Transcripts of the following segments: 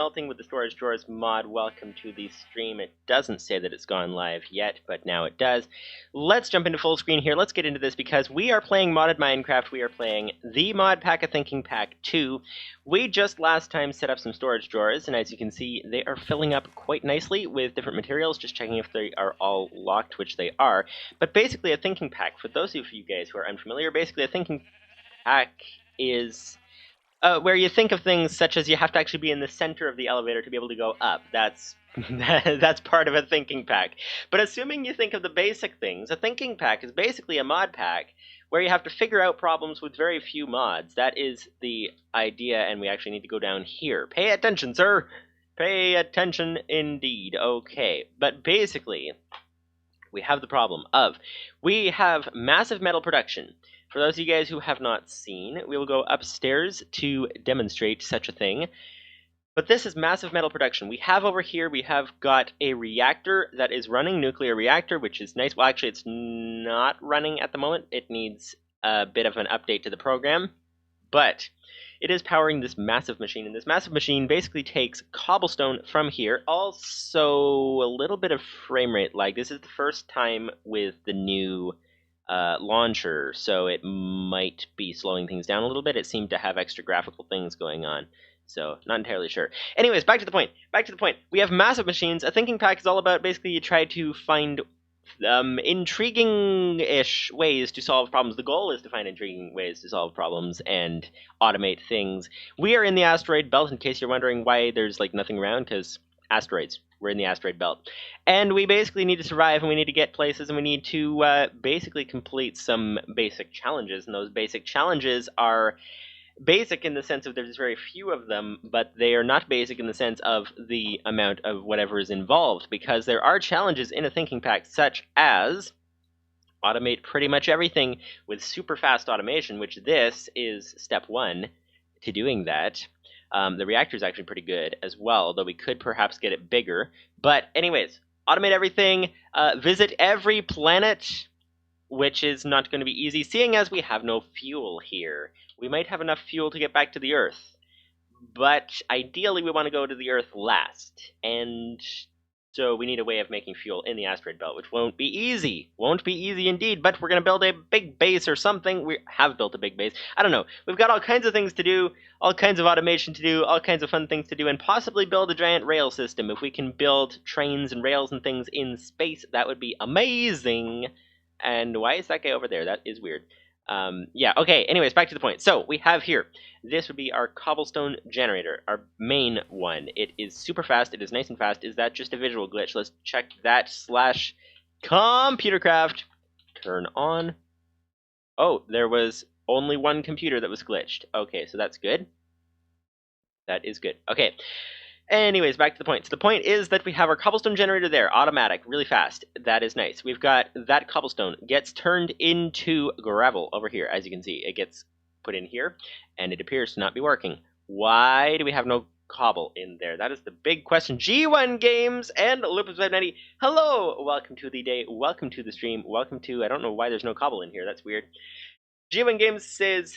Melting with the Storage Drawers mod. Welcome to the stream. It doesn't say that it's gone live yet, but now it does. Let's jump into full screen here. Let's get into this because we are playing modded Minecraft. We are playing the Modpack of Thinking Pack 2. We just last time set up some storage drawers, and as you can see, they are filling up quite nicely with different materials, just checking if they are all locked, which they are. But basically a thinking pack, for those of you guys who are unfamiliar, basically a thinking pack is where you think of things such as you have to actually be in the center of the elevator to be able to go up. That's that's part of a thinking pack. But assuming you think of the basic things, a thinking pack is basically a mod pack where you have to figure out problems with very few mods. That is the idea, and we actually need to go down here. Pay attention, sir! Pay attention indeed. Okay, but basically, we have the problem of we have massive metal production. For those of you guys who have not seen, we will go upstairs to demonstrate such a thing. But this is massive metal production. We have over here, we have got a reactor that is running, nuclear reactor, which is nice. Well, actually, it's not running at the moment. It needs a bit of an update to the program. But it is powering this massive machine, and this massive machine basically takes cobblestone from here. Also, a little bit of frame rate lag. This is the first time with the new launcher, so it might be slowing things down a little bit. It seemed to have extra graphical things going on, so not entirely sure. Anyways, back to the point. We have massive machines. A thinking pack is all about basically you try to find intriguing-ish ways to solve problems. The goal is to find intriguing ways to solve problems and automate things. We are in the Asteroid Belt, in case you're wondering why there's like nothing around, because asteroids. We're in the Asteroid Belt. And we basically need to survive, and we need to get places, and we need to basically complete some basic challenges. And those basic challenges are basic in the sense of there's very few of them, but they are not basic in the sense of the amount of whatever is involved, because there are challenges in a thinking pack, such as automate pretty much everything with super fast automation, which this is step one to doing that. The reactor is actually pretty good as well, though we could perhaps get it bigger. But anyways, automate everything, visit every planet, which is not going to be easy, seeing as we have no fuel here. We might have enough fuel to get back to the Earth, but ideally we want to go to the Earth last, and so we need a way of making fuel in the Asteroid Belt, which won't be easy. Won't be easy indeed, but we're going to build a big base or something. We have built a big base. I don't know. We've got all kinds of things to do, all kinds of automation to do, all kinds of fun things to do, and possibly build a giant rail system. If we can build trains and rails and things in space, that would be amazing. And why is that guy over there? That is weird. Yeah, okay, anyways, back to the point. So, we have here, this would be our cobblestone generator, our main one. It is super fast, it is nice and fast. Is that just a visual glitch? Let's check that / ComputerCraft. Turn on. Oh, there was only one computer that was glitched. Okay, so that's good. That is good. Okay. Anyways, back to the point. So the point is that we have our cobblestone generator there, automatic, really fast. That is nice. We've got that cobblestone gets turned into gravel over here. As you can see, it gets put in here, and it appears to not be working. Why do we have no cobble in there? That is the big question. G1 Games and Lupus590, hello! Welcome to the day, welcome to the stream, welcome to, I don't know why there's no cobble in here, that's weird. G1 Games says,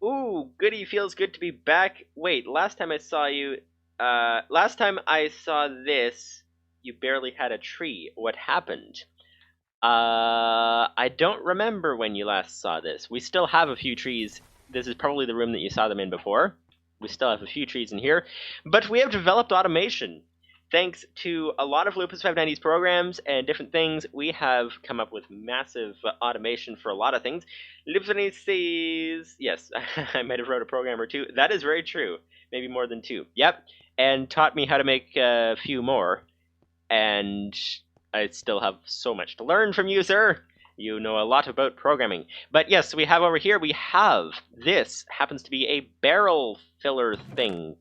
ooh, goody, feels good to be back. Wait, last time I saw you... last time I saw this, you barely had a tree. What happened? I don't remember when you last saw this. We still have a few trees. This is probably the room that you saw them in before. We still have a few trees in here. But we have developed automation. Thanks to a lot of Lupus590's programs and different things, we have come up with massive automation for a lot of things. Lupus590 says, yes, I might have wrote a program or two. That is very true. Maybe more than two. Yep. And taught me how to make a few more. And I still have so much to learn from you, sir. You know a lot about programming. But yes, we have over here, we have, this happens to be a barrel filler thingy.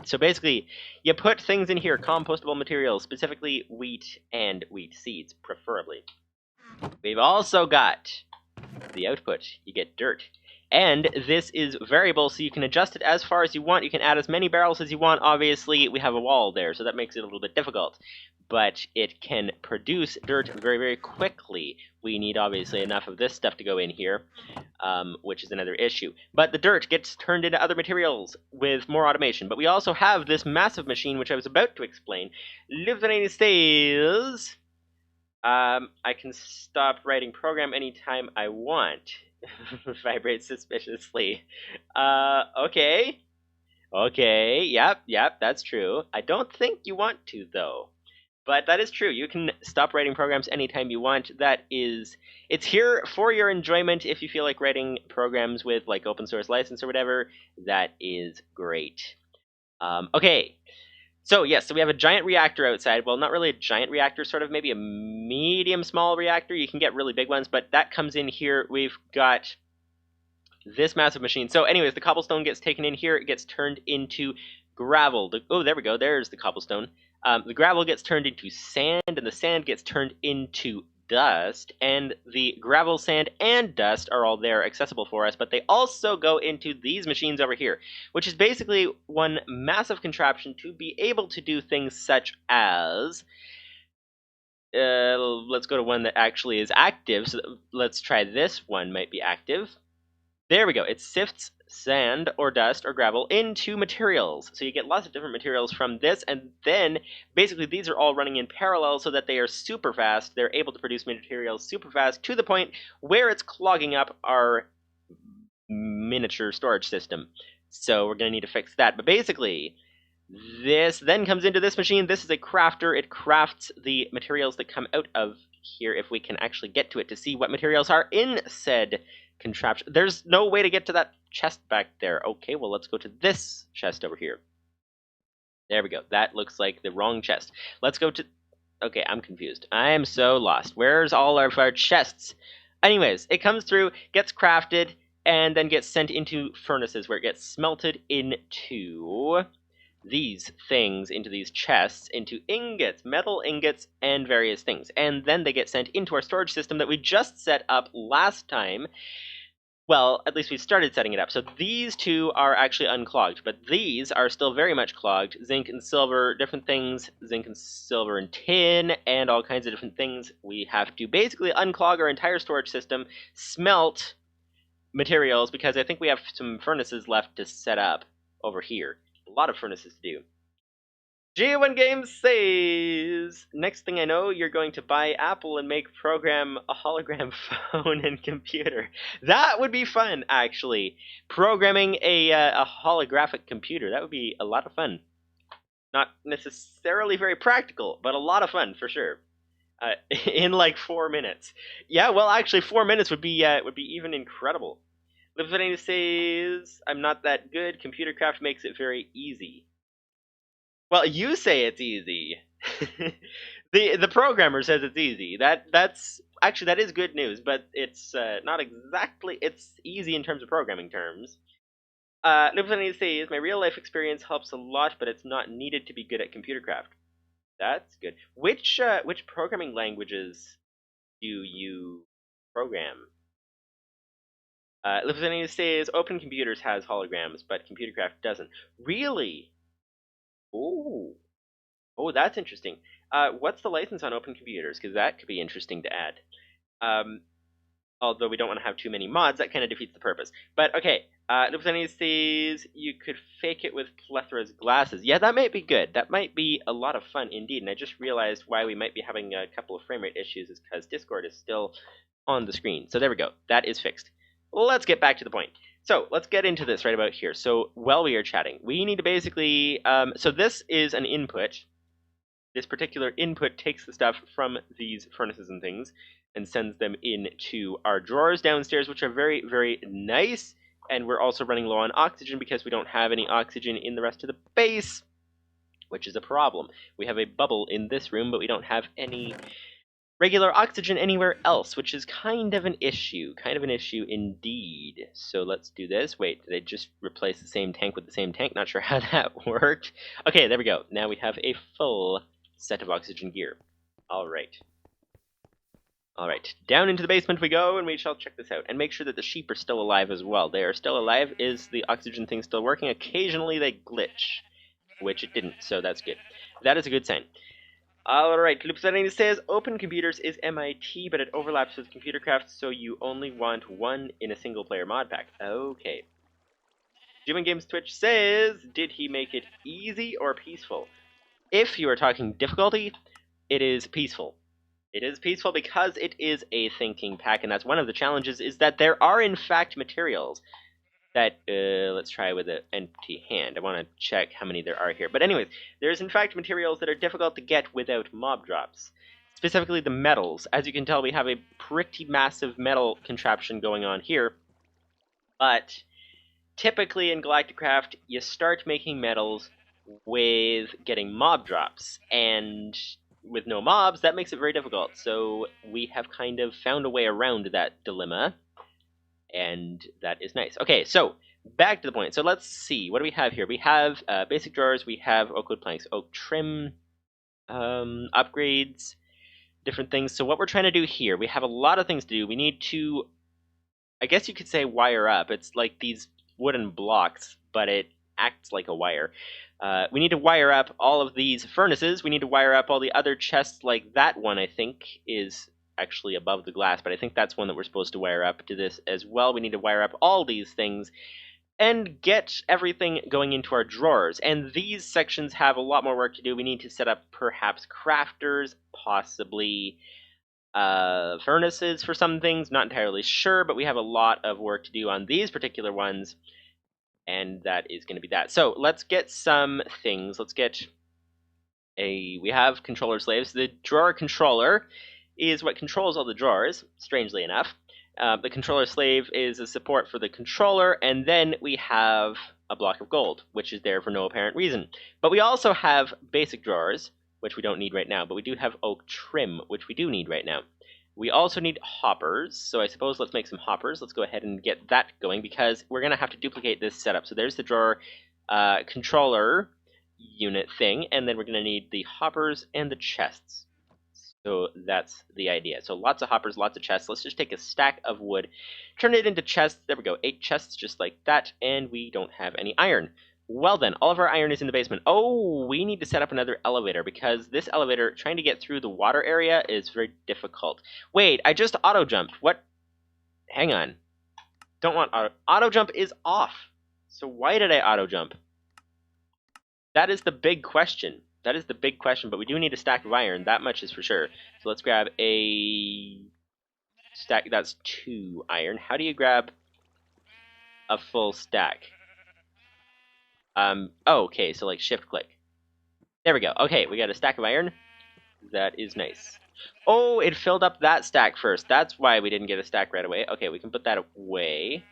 So basically, you put things in here, compostable materials, specifically wheat and wheat seeds, preferably. We've also got the output. You get dirt. And this is variable, so you can adjust it as far as you want. You can add as many barrels as you want. Obviously, we have a wall there, so that makes it a little bit difficult. But it can produce dirt very, very quickly. We need, obviously, enough of this stuff to go in here, which is another issue. But the dirt gets turned into other materials with more automation. But we also have this massive machine, which I was about to explain. Living says, I can stop writing program anytime I want. Vibrates suspiciously. Okay. Okay, yep, that's true. I don't think you want to, though. But that is true. You can stop writing programs anytime you want. It's here for your enjoyment. If you feel like writing programs with like open source license or whatever, that is great. Okay. So yes, so we have a giant reactor outside. Well, not really a giant reactor, sort of maybe a medium small reactor. You can get really big ones, but that comes in here. We've got this massive machine. So anyways, the cobblestone gets taken in here. It gets turned into gravel. Oh, there we go. There's the cobblestone. The gravel gets turned into sand, and the sand gets turned into dust. And the gravel, sand, and dust are all there accessible for us, but they also go into these machines over here, which is basically one massive contraption to be able to do things such as... let's go to one that actually is active. So let's try this one, might be active. There we go. It sifts sand or dust or gravel into materials. So you get lots of different materials from this, and then basically these are all running in parallel so that they are super fast. They're able to produce materials super fast to the point where it's clogging up our miniature storage system. So we're going to need to fix that. But basically, this then comes into this machine. This is a crafter. It crafts the materials that come out of here, if we can actually get to it to see what materials are in said contraption. There's no way to get to that chest back there. Okay, well, let's go to this chest over here. There we go. That looks like the wrong chest. Let's go to... Okay, I'm confused. I am so lost. Where's all of our chests? Anyways, it comes through, gets crafted, and then gets sent into furnaces where it gets smelted into these things, into these chests, into ingots, metal ingots, and various things. And then they get sent into our storage system that we just set up last time. Well, at least we started setting it up. So these two are actually unclogged, but these are still very much clogged. Zinc and silver, different things. Zinc and silver and tin, and all kinds of different things. We have to basically unclog our entire storage system, smelt materials, because I think we have some furnaces left to set up over here. A lot of furnaces to do. G1 Games says, next thing I know, you're going to buy Apple and program a hologram phone and computer. That would be fun, actually. Programming a holographic computer. That would be a lot of fun. Not necessarily very practical, but a lot of fun, for sure. In like 4 minutes. Yeah, well, actually, 4 minutes would be even incredible. Livinina says, I'm not that good. ComputerCraft makes it very easy. Well, you say it's easy. The programmer says it's easy. That's actually, that is good news, but it's not exactly. It's easy in terms of programming terms. Livinina says, my real life experience helps a lot, but it's not needed to be good at ComputerCraft. That's good. Which programming languages do you program? Livinina says, Open Computers has holograms, but ComputerCraft doesn't. Really? Oh, that's interesting. What's the license on Open Computers? Because that could be interesting to add. Although we don't want to have too many mods, that kind of defeats the purpose. But okay, Lupsani says you could fake it with Plethra's glasses. Yeah, that might be good. That might be a lot of fun indeed. And I just realized why we might be having a couple of frame rate issues is because Discord is still on the screen. So there we go. That is fixed. Let's get back to the point. So let's get into this right about here. So while we are chatting, we need to basically... so this is an input. This particular input takes the stuff from these furnaces and things and sends them into our drawers downstairs, which are very, very nice. And we're also running low on oxygen because we don't have any oxygen in the rest of the base, which is a problem. We have a bubble in this room, but we don't have any regular oxygen anywhere else, which is kind of an issue. Kind of an issue indeed. So let's do this. Wait, did I just replace the same tank with the same tank? Not sure how that worked. Okay, there we go. Now we have a full set of oxygen gear. All right. Alright, down into the basement we go, and we shall check this out. And make sure that the sheep are still alive as well. They are still alive. Is the oxygen thing still working? Occasionally they glitch, which it didn't, so that's good. That is a good sign. Alright, Loop says, Open Computers is MIT, but it overlaps with ComputerCraft, so you only want one in a single-player mod pack. Okay. Human Games Twitch says, did he make it easy or peaceful? If you are talking difficulty, it is peaceful. It is peaceful because it is a thinking pack, and that's one of the challenges, is that there are in fact materials that, let's try with an empty hand. I want to check how many there are here. But anyways, there's in fact materials that are difficult to get without mob drops. Specifically the metals. As you can tell, we have a pretty massive metal contraption going on here. But typically in GalacticCraft, you start making metals with getting mob drops, and with no mobs, that makes it very difficult. So we have kind of found a way around that dilemma, and that is nice. Okay, so back to the point. So let's see, what do we have here? We have basic drawers, we have oak wood planks, oak trim, upgrades, different things. So what we're trying to do here, we have a lot of things to do. We need to, I guess you could say, wire up. It's like these wooden blocks, but it acts like a wire. We need to wire up all of these furnaces. We need to wire up all the other chests, like that one, I think, is actually above the glass, but I think that's one that we're supposed to wire up to this as well. We need to wire up all these things and get everything going into our drawers. And these sections have a lot more work to do. We need to set up perhaps crafters, possibly furnaces for some things, not entirely sure, but we have a lot of work to do on these particular ones. And that is going to be that. So let's get some things. Let's get we have controller slaves. The drawer controller is what controls all the drawers, strangely enough. The controller slave is a support for the controller, and then we have a block of gold, which is there for no apparent reason. But we also have basic drawers, which we don't need right now, but we do have oak trim, which we do need right now. We also need hoppers, so I suppose let's make some hoppers. Let's go ahead and get that going, because we're going to have to duplicate this setup. So there's the drawer controller unit thing, and then we're going to need the hoppers and the chests. So that's the idea. So lots of hoppers, lots of chests. Let's just take a stack of wood, turn it into chests. There we go, 8 chests just like that, and we don't have any iron. Well then, all of our iron is in the basement. Oh, we need to set up another elevator, because this elevator, trying to get through the water area is very difficult. Wait, I just auto-jumped. What? Hang on. Don't want auto... Auto-jump is off. So why did I auto-jump? That is the big question. That is the big question, but we do need a stack of iron. That much is for sure. So let's grab a stack. That's 2 iron. How do you grab a full stack? Oh, okay, so like shift click. There we go. Okay, we got a stack of iron. That is nice. Oh, it filled up that stack first. That's why we didn't get a stack right away. Okay, we can put that away.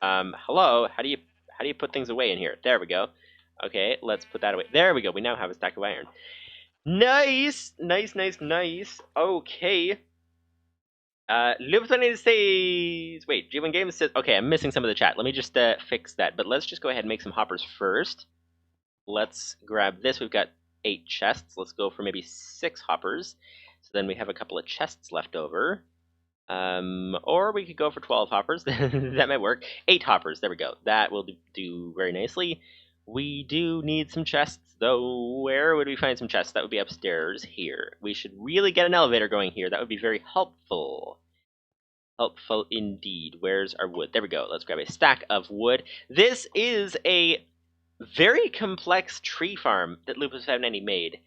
Hello, how do you put things away in here? There we go. Okay, let's put that away. There we go. We now have a stack of iron. Nice, nice, nice, nice. Okay. Live says, wait, G1 Games says, okay, I'm missing some of the chat. Let me just fix that. But let's just go ahead and make some hoppers first. Let's grab this. We've got 8 chests. Let's go for maybe 6 hoppers. So then we have a couple of chests left over. Or we could go for 12 hoppers. That might work. 8 hoppers. There we go. That will do very nicely. We do need some chests, though. Where would we find some chests? That would be upstairs here. We should really get an elevator going here. That would be very helpful. Helpful indeed. Where's our wood? There we go. Let's grab a stack of wood. This is a very complex tree farm that Lupus590 made.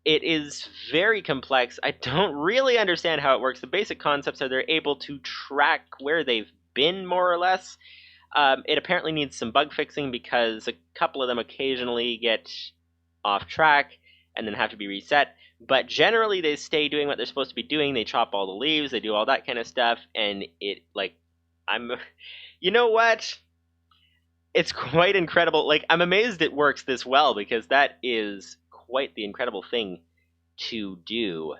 It is very complex. I don't really understand how it works. The basic concepts are they're able to track where they've been, more or less. It apparently needs some bug fixing, because a couple of them occasionally get off track and then have to be reset. But generally they stay doing what they're supposed to be doing. They chop all the leaves, they do all that kind of stuff, and it, like, you know what? It's quite incredible. Like, I'm amazed it works this well, because that is quite the incredible thing to do,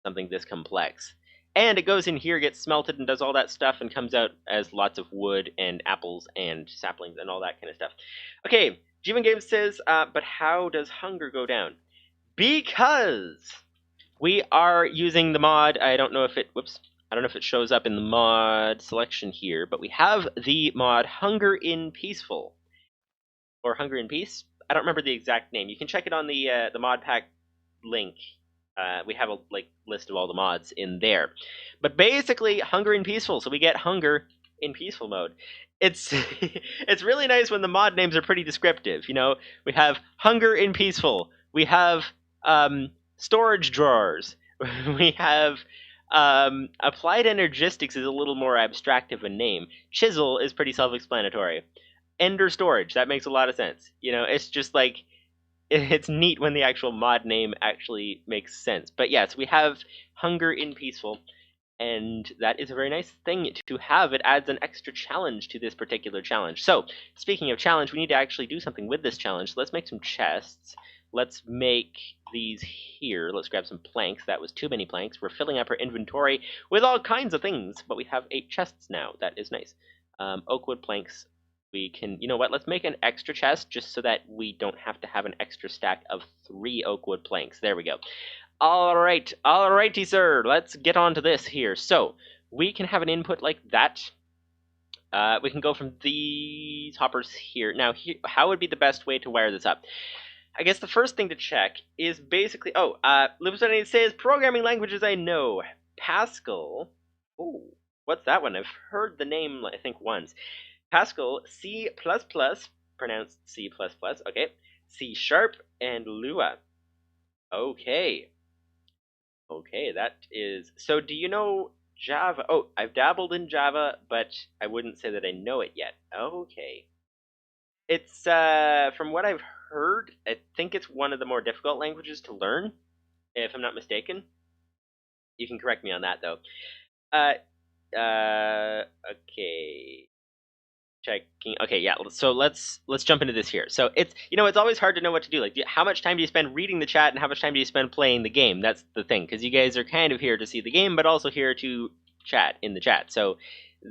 something this complex. And it goes in here, gets smelted, and does all that stuff, and comes out as lots of wood and apples and saplings and all that kind of stuff. Okay, G1 Games says, but how does hunger go down? Because We are using the mod. I don't know if it. Whoops. I don't know if it shows up in the mod selection here, but we have the mod Hunger in Peaceful or Hunger in Peace. I don't remember the exact name. You can check it on the Modpack link. We have a list of all the mods in there, but basically Hunger in Peaceful. So we get Hunger in Peaceful mode. It's it's really nice when the mod names are pretty descriptive. You know, we have Hunger in Peaceful. We have storage drawers. We have applied energistics is a little more abstract of a name. Chisel is pretty self-explanatory. Ender storage, that makes a lot of sense. You know, it's just like it's neat when the actual mod name actually makes sense. But yes, we have Hunger in Peaceful, and that is a very nice thing to have. It adds an extra challenge to this particular challenge. So, speaking of challenge, we need to actually do something with this challenge. So let's make some chests. Let's make these here. Let's grab some planks. That was too many planks. We're filling up our inventory with all kinds of things, but we have 8 chests now. That is nice. Oakwood planks. We can, you know what, let's make an extra chest just so that we don't have to have an extra stack of 3 oakwood planks. There we go. Alrighty, sir. Let's get on to this here. So, we can have an input like that. We can go from these hoppers here. Now, how would be the best way to wire this up? I guess the first thing to check is basically, Libsony says, programming languages I know. Pascal. Oh, what's that one? I've heard the name, I think, once. Pascal, C++, pronounced C++, okay, C#, and Lua. Okay, that is... So do you know Java? Oh, I've dabbled in Java, but I wouldn't say that I know it yet. Okay. It's, from what I've heard, I think it's one of the more difficult languages to learn, if I'm not mistaken. You can correct me on that, though. Okay. Checking. Okay, yeah. So let's jump into this here. So it's it's always hard to know what to do. Like, how much time do you spend reading the chat, and how much time do you spend playing the game? That's the thing, because you guys are kind of here to see the game, but also here to chat in the chat. So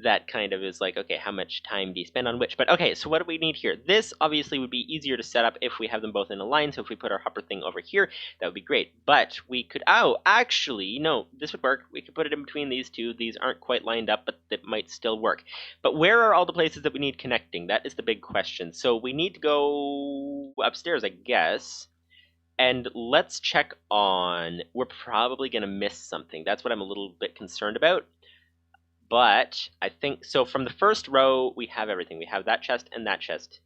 that kind of is like, okay, how much time do you spend on which? But okay, so what do we need here? This obviously would be easier to set up if we have them both in a line. So if we put our hopper thing over here, that would be great. But we could, actually, no, this would work. We could put it in between these two. These aren't quite lined up, but it might still work. But where are all the places that we need connecting? That is the big question. So we need to go upstairs, I guess. And let's check on... We're probably going to miss something. That's what I'm a little bit concerned about. But I think... So from the first row, we have everything. We have that chest and that chest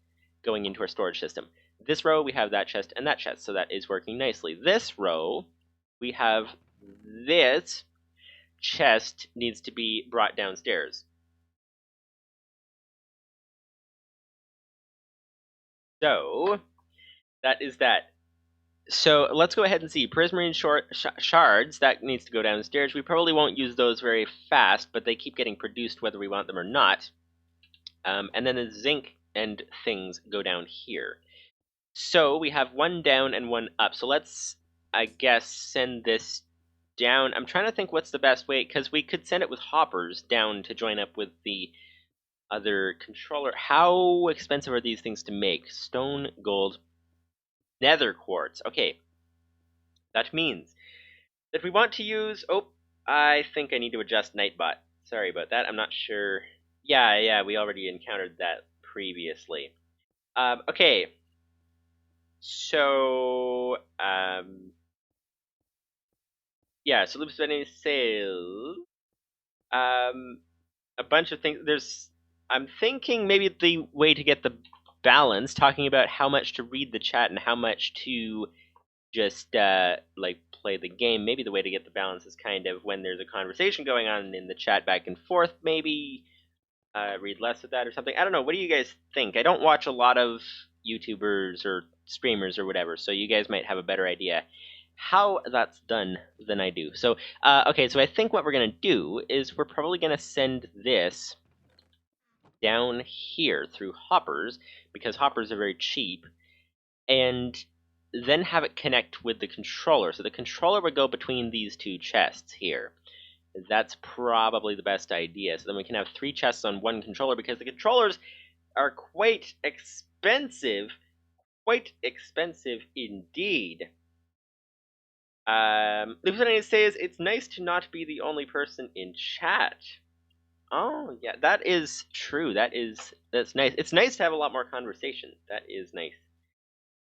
going into our storage system. This row, we have that chest and that chest. So that is working nicely. This row, we have this chest needs to be brought downstairs. So that is that. So let's go ahead and see. Prismarine shards, that needs to go downstairs. We probably won't use those very fast, but they keep getting produced whether we want them or not. And then the zinc and things go down here. So we have one down and one up. So let's, I guess, send this down. I'm trying to think what's the best way, because we could send it with hoppers down to join up with the other controller. How expensive are these things to make? Stone, gold, nether quartz. Okay. That means that we want to use... Oh, I think I need to adjust Nightbot. Sorry about that. I'm not sure. Yeah, we already encountered that previously. Okay. So, yeah, so Loop spending sales. A bunch of things. I'm thinking maybe the way to get the balance, talking about how much to read the chat and how much to just play the game. Maybe the way to get the balance is kind of when there's a conversation going on in the chat back and forth, maybe read less of that or something. I don't know. What do you guys think? I don't watch a lot of YouTubers or streamers or whatever, so you guys might have a better idea how that's done than I do. So, okay, so I think what we're going to do is we're probably going to send this down here through hoppers, because hoppers are very cheap, and then have it connect with the controller. So the controller would go between these two chests here. That's probably the best idea. So then we can have 3 chests on one controller, because the controllers are quite expensive. Quite expensive indeed. Lieutenant says it's nice to not be the only person in chat. Oh yeah, that is true. That's nice. It's nice to have a lot more conversation. That is nice.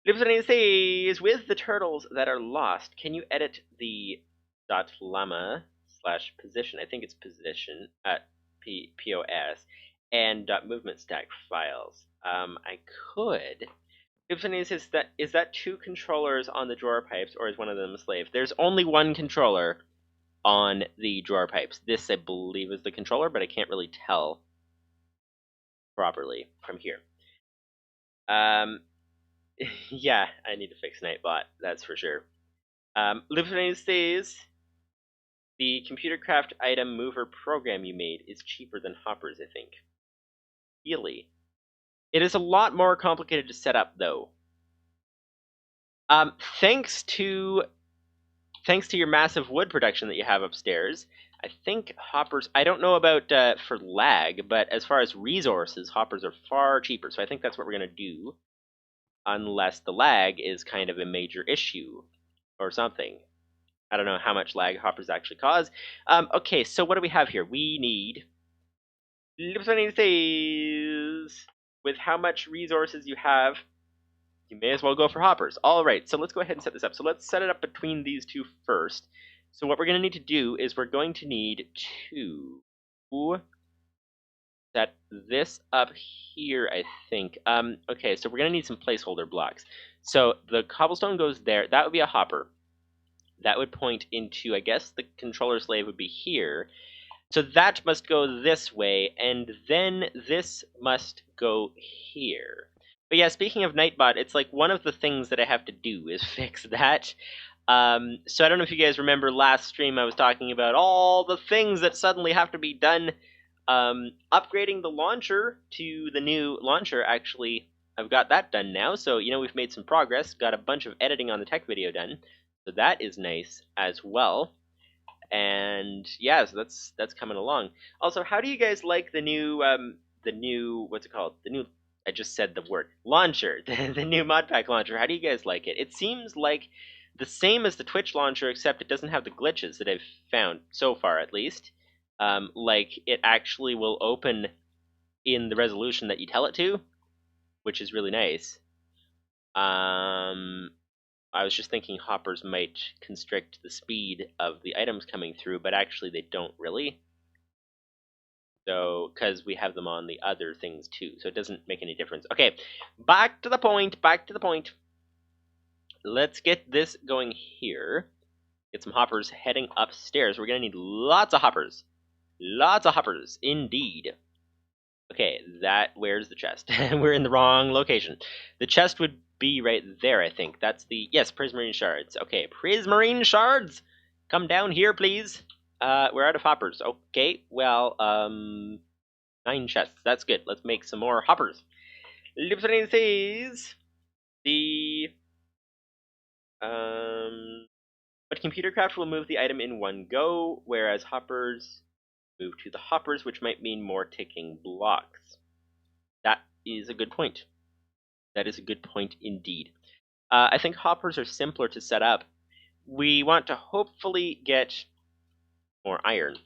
Lieutenant says with the turtles that are lost, can you edit the .llama slash position? I think it's position at POS and movement stack files. I could. Lieutenant says that is that two controllers on the drawer pipes or is one of them a slave? There's only one controller on the drawer pipes. This, I believe, is the controller, but I can't really tell properly from here. Yeah, I need to fix Nightbot, that's for sure. Lieutenant says the ComputerCraft item mover program you made is cheaper than Hopper's, I think. Really? It is a lot more complicated to set up, though. Thanks to your massive wood production that you have upstairs, I think Hoppers, I don't know about for lag, but as far as resources, Hoppers are far cheaper. So I think that's what we're going to do, unless the lag is kind of a major issue or something. I don't know how much lag Hoppers actually cause. Okay, so what do we have here? We need... with how much resources you have, you may as well go for Hoppers. All right, so let's go ahead and set this up. So let's set it up between these two first. So what we're going to need to do is we're going to need to set this up here, I think. Okay, so we're going to need some placeholder blocks. So the cobblestone goes there. That would be a hopper. That would point into, I guess, the controller slave would be here. So that must go this way, and then this must go here. But yeah, speaking of Nightbot, it's like one of the things that I have to do is fix that. So I don't know if you guys remember last stream I was talking about all the things that suddenly have to be done. Upgrading the launcher to the new launcher, actually, I've got that done now. So, you know, we've made some progress. Got a bunch of editing on the tech video done. So that is nice as well. And yeah, so that's coming along. Also, how do you guys like the new what's it called? The new, I just said the word, launcher, the new Modpack launcher. How do you guys like it? It seems like the same as the Twitch launcher, except it doesn't have the glitches that I've found so far, at least. Like it actually will open in the resolution that you tell it to, which is really nice. I was just thinking hoppers might constrict the speed of the items coming through, but actually they don't really. So, because we have them on the other things too, so it doesn't make any difference. Okay, back to the point, Let's get this going here. Get some hoppers heading upstairs. We're going to need lots of hoppers. Lots of hoppers, indeed. Okay, where's the chest? We're in the wrong location. The chest would be right there, I think. That's the, yes, prismarine shards. Okay, prismarine shards! Come down here, please. We're out of hoppers. Okay, well, 9 chests. That's good. Let's make some more hoppers. Lieutenant says but ComputerCraft will move the item in one go, whereas hoppers move to the hoppers, which might mean more ticking blocks. That is a good point. That is a good point indeed. I think hoppers are simpler to set up. We want to hopefully get more iron.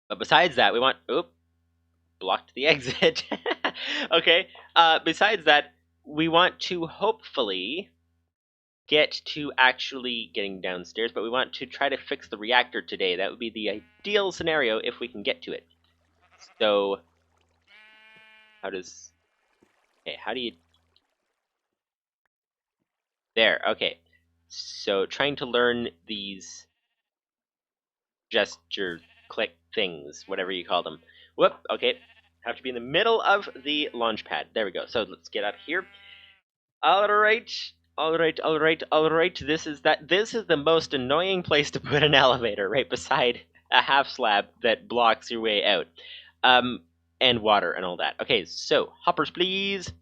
But besides that, we want... Oop, blocked the exit. Okay, besides that, we want to hopefully get to actually getting downstairs, but we want to try to fix the reactor today. That would be the ideal scenario if we can get to it. So, how do you... There, okay. So, trying to learn these gesture click things, whatever you call them. Whoop, okay. Have to be in the middle of the launch pad. There we go. So, let's get up here. Alright. This is the most annoying place to put an elevator, right beside a half slab that blocks your way out. And water and all that. Okay, so hoppers, please.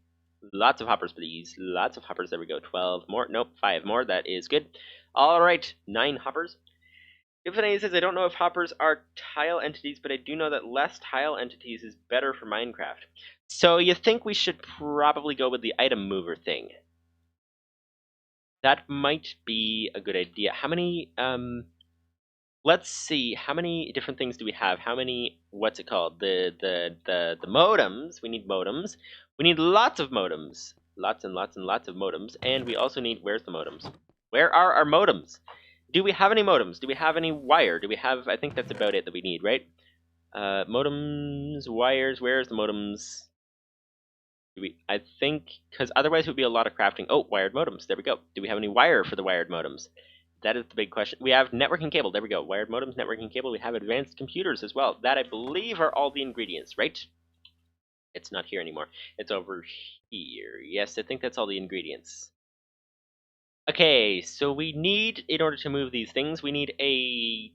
Lots of hoppers, please. Lots of hoppers. There we go. 12 more. Nope, 5 more. That is good. All right, 9 hoppers. Infinity says, I don't know if hoppers are tile entities, but I do know that less tile entities is better for Minecraft. So you think we should probably go with the item mover thing? That might be a good idea. How many, let's see, how many different things do we have? How many, what's it called? The modems. We need modems. We need lots of modems. Lots and lots and lots of modems. And we also need, where's the modems? Where are our modems? Do we have any modems? Do we have any wire? Do we have, I think that's about it that we need, right? Modems, wires, where's the modems? I think, because otherwise it would be a lot of crafting. Oh, wired modems. There we go. Do we have any wire for the wired modems? That is the big question. We have networking cable. There we go. Wired modems, networking cable. We have advanced computers as well. That, I believe, are all the ingredients, right? It's not here anymore. It's over here. Yes, I think that's all the ingredients. Okay, so we need, in order to move these things, we need a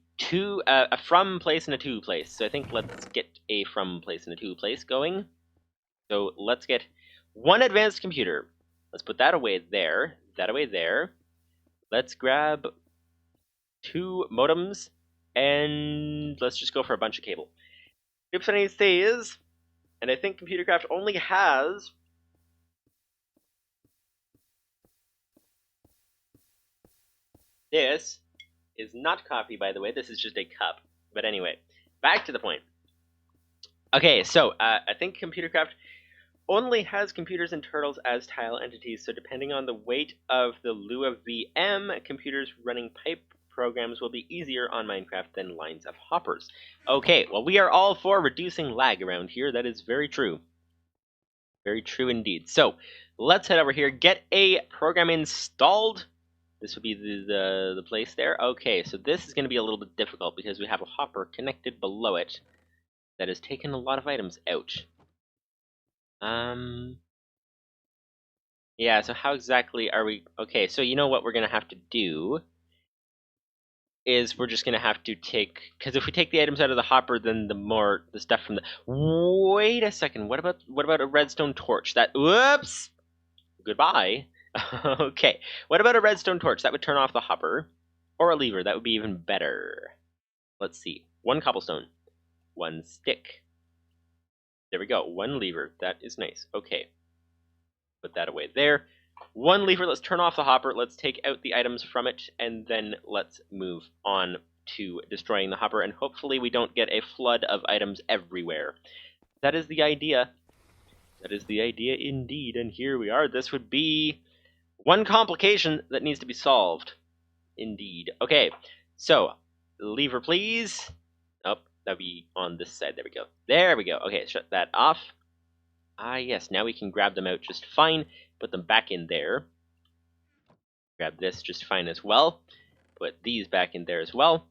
from place and a to place. So I think let's get a from place and a to place going. So let's get one advanced computer. Let's put that away there. That away there. Let's grab 2 modems, and let's just go for a bunch of cable. Ep37 says, and I think ComputerCraft only has this is not coffee, by the way. This is just a cup. But anyway, back to the point. Okay, so I think ComputerCraft only has computers and turtles as tile entities, so depending on the weight of the Lua VM, computers running pipe programs will be easier on Minecraft than lines of hoppers. Okay, well, we are all for reducing lag around here. That is very true. Very true indeed. So let's head over here, get a program installed. This would be the place there. Okay, so this is going to be a little bit difficult because we have a hopper connected below it that has taken a lot of items out. Yeah, so how exactly are we... Okay, so you know what we're going to have to do is we're just going to have to take... Because if we take the items out of the hopper, then the stuff from the... Wait a second, what about a redstone torch? That... Whoops! Goodbye. Okay, what about a redstone torch? That would turn off the hopper. Or a lever, that would be even better. Let's see. 1 cobblestone. 1 stick. There we go, 1 lever. That is nice. Okay. Put that away there. 1 lever, let's turn off the hopper, let's take out the items from it, and then let's move on to destroying the hopper, and hopefully we don't get a flood of items everywhere. That is the idea. That is the idea indeed, and here we are. This would be one complication that needs to be solved. Indeed. Okay, so, lever please. Oh, that'll be on this side, there we go. There we go. Okay, shut that off. Ah, yes, now we can grab them out just fine. Put them back in there. Grab this just fine as well. Put these back in there as well.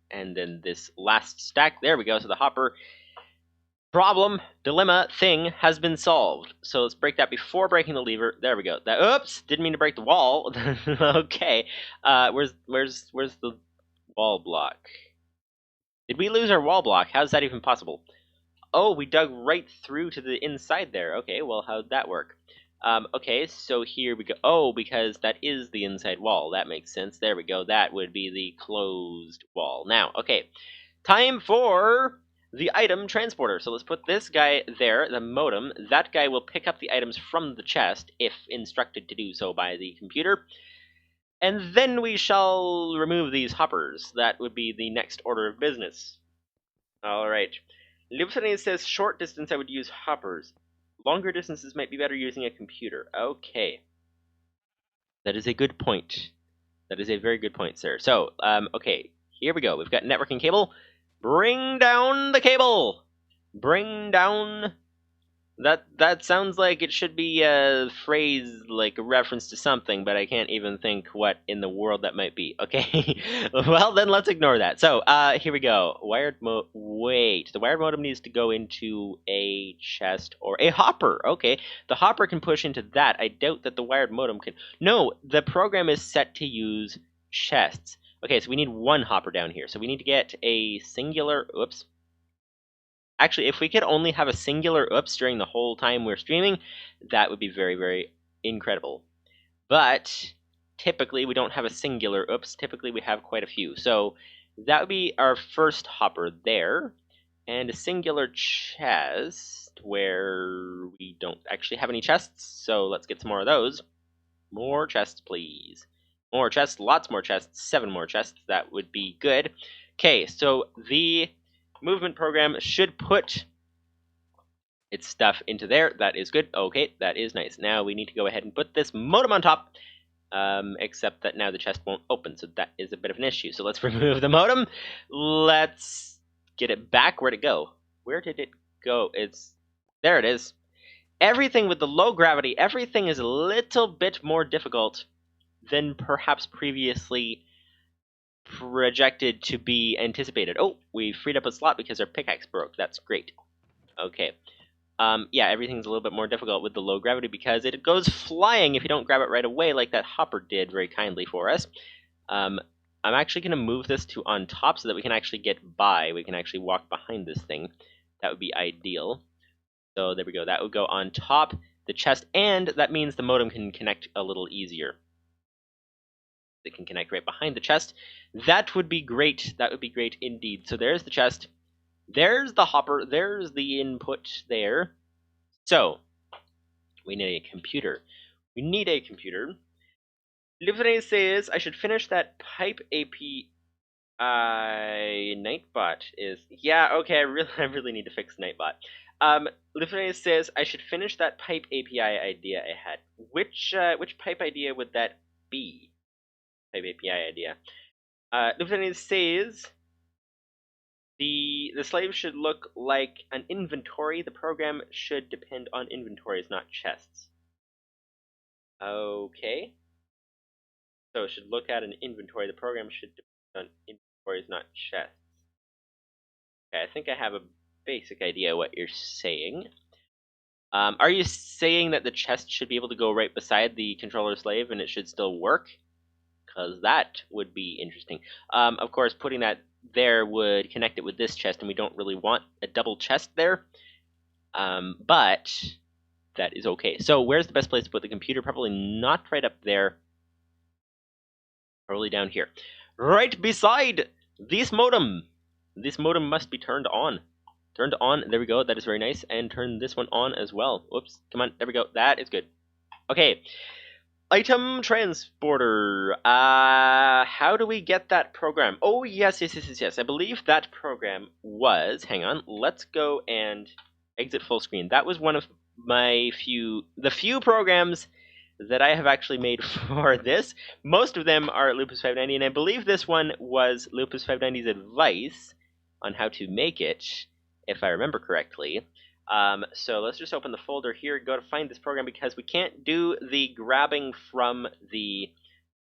And then this last stack, there we go. So the hopper problem, dilemma, thing has been solved. So let's break that before breaking the lever. There we go. That, oops, didn't mean to break the wall. Okay. Where's the wall block? Did we lose our wall block? How's that even possible? Oh, we dug right through to the inside there. Okay, well, how'd that work? Okay, so here we go. Oh, because that is the inside wall. That makes sense. There we go. That would be the closed wall. Now, okay, time for the item transporter. So let's put this guy there, the modem. That guy will pick up the items from the chest, if instructed to do so by the computer. And then we shall remove these hoppers. That would be the next order of business. All right. Livable says short distance I would use hoppers. Longer distances might be better using a computer. Okay. That is a good point. That is a very good point, sir. So, okay, here we go. We've got networking cable. Bring down the cable! Bring down... That sounds like it should be a phrase, like a reference to something, but I can't even think what in the world that might be. Okay, well then let's ignore that. So, here we go. Wait, the wired modem needs to go into a chest or a hopper. Okay, the hopper can push into that. I doubt that the wired modem can. No, the program is set to use chests. Okay, so we need 1 hopper down here. So we need to get a singular, oops. Actually, if we could only have a singular oops during the whole time we're streaming, that would be very, very incredible. But typically we don't have a singular oops. Typically we have quite a few. So that would be our first hopper there. And a singular chest where we don't actually have any chests. So let's get some more of those. More chests, please. More chests, lots more chests, 7 more chests. That would be good. Okay, so the movement program should put its stuff into there. That is good. Okay, that is nice. Now we need to go ahead and put this modem on top. Except that now the chest won't open, so that is a bit of an issue. So let's remove the modem. Let's get it back. Where'd it go? Where did it go? There it is. Everything with the low gravity, everything is a little bit more difficult than perhaps previously projected to be anticipated. Oh, we freed up a slot because our pickaxe broke. That's great. Okay. Yeah, everything's a little bit more difficult with the low gravity because it goes flying if you don't grab it right away, like that hopper did very kindly for us. I'm actually going to move this to on top so that we can actually get by. We can actually walk behind this thing. That would be ideal. So there we go. That would go on top the chest, and that means the modem can connect a little easier. It can connect right behind the chest. That would be great. That would be great indeed. So there's the chest. There's the hopper. There's the input there. So we need a computer. We need a computer. Livre says I should finish that pipe API. Nightbot is okay. I really need to fix Nightbot. Livre says I should finish that pipe API idea I had. Which pipe idea would that be? Pipe API idea. Livre says the slave should look like an inventory. The program should depend on inventories, not chests. Okay. So it should look at an inventory. The program should depend on inventories, not chests. Okay, I think I have a basic idea what you're saying. Are you saying that the chest should be able to go right beside the controller slave and it should still work? Because that would be interesting. Of course, putting that there would connect it with this chest, and we don't really want a double chest there. But that is okay. So where's the best place to put the computer? Probably not right up there. Probably down here. Right beside this modem. This modem must be turned on. Turned on. There we go. That is very nice. And turn this one on as well. Whoops. Come on. There we go. That is good. Okay. Item transporter. How do we get that program? Oh, yes. I believe that program was... Hang on. Let's go and exit full screen. That was one of the few programs that I have actually made for this. Most of them are at Lupus590, and I believe this one was Lupus590's advice on how to make it, if I remember correctly. So let's just open the folder here, go to find this program, because we can't do the grabbing from the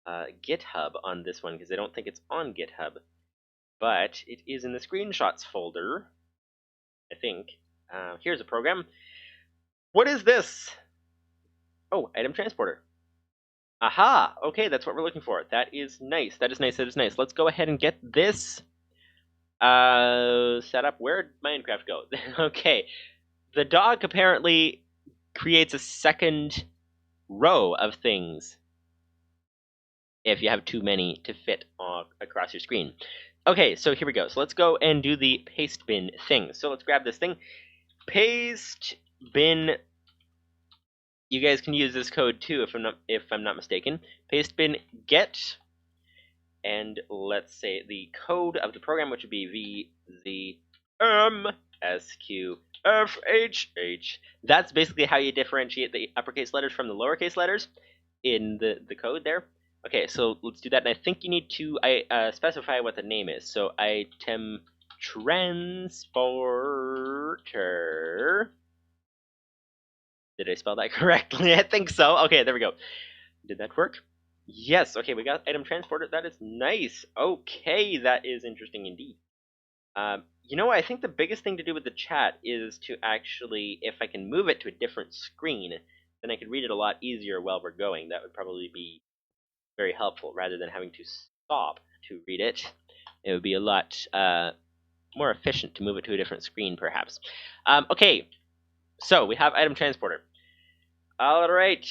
GitHub on this one, because I don't think it's on GitHub. But it is in the screenshots folder, I think. Here's a program. What is this? Oh, item transporter. Aha! Okay, that's what we're looking for. That is nice. That is nice. That is nice. Let's go ahead and get this set up. Where'd Minecraft go? Okay. The dog apparently creates a second row of things if you have too many to fit across your screen. Okay, so here we go. So let's go and do the paste bin thing. So let's grab this thing. Paste bin. You guys can use this code too, if I'm not mistaken. Paste bin get, and let's say the code of the program, which would be VZMSQFHH. That's basically how you differentiate the uppercase letters from the lowercase letters in the code there. Okay, so let's do that, and I think you need to specify what the name is. So item transporter. Did I spell that correctly? I think so. Okay, there we go. Did that work? Yes. Okay, we got item transporter. That is nice. Okay, that is interesting indeed. You know what? I think the biggest thing to do with the chat is to actually, if I can move it to a different screen, then I could read it a lot easier while we're going. That would probably be very helpful, rather than having to stop to read it. It would be a lot more efficient to move it to a different screen, perhaps. Okay, so we have item transporter. All right.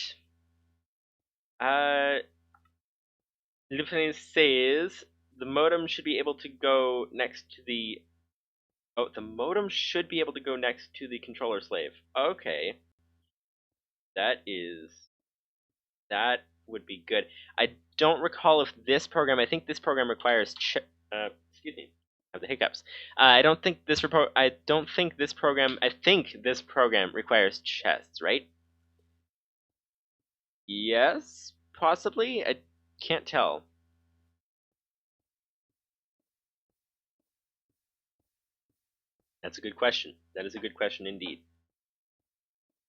Lieutenant says the modem should be able to go next to the... Oh, the modem should be able to go next to the controller slave. Okay. That would be good. I don't recall if this program. I think this program requires. Excuse me. I have the hiccups. I don't think this I don't think this program. I think this program requires chests, right? Yes, possibly. I can't tell. That's a good question. That is a good question indeed.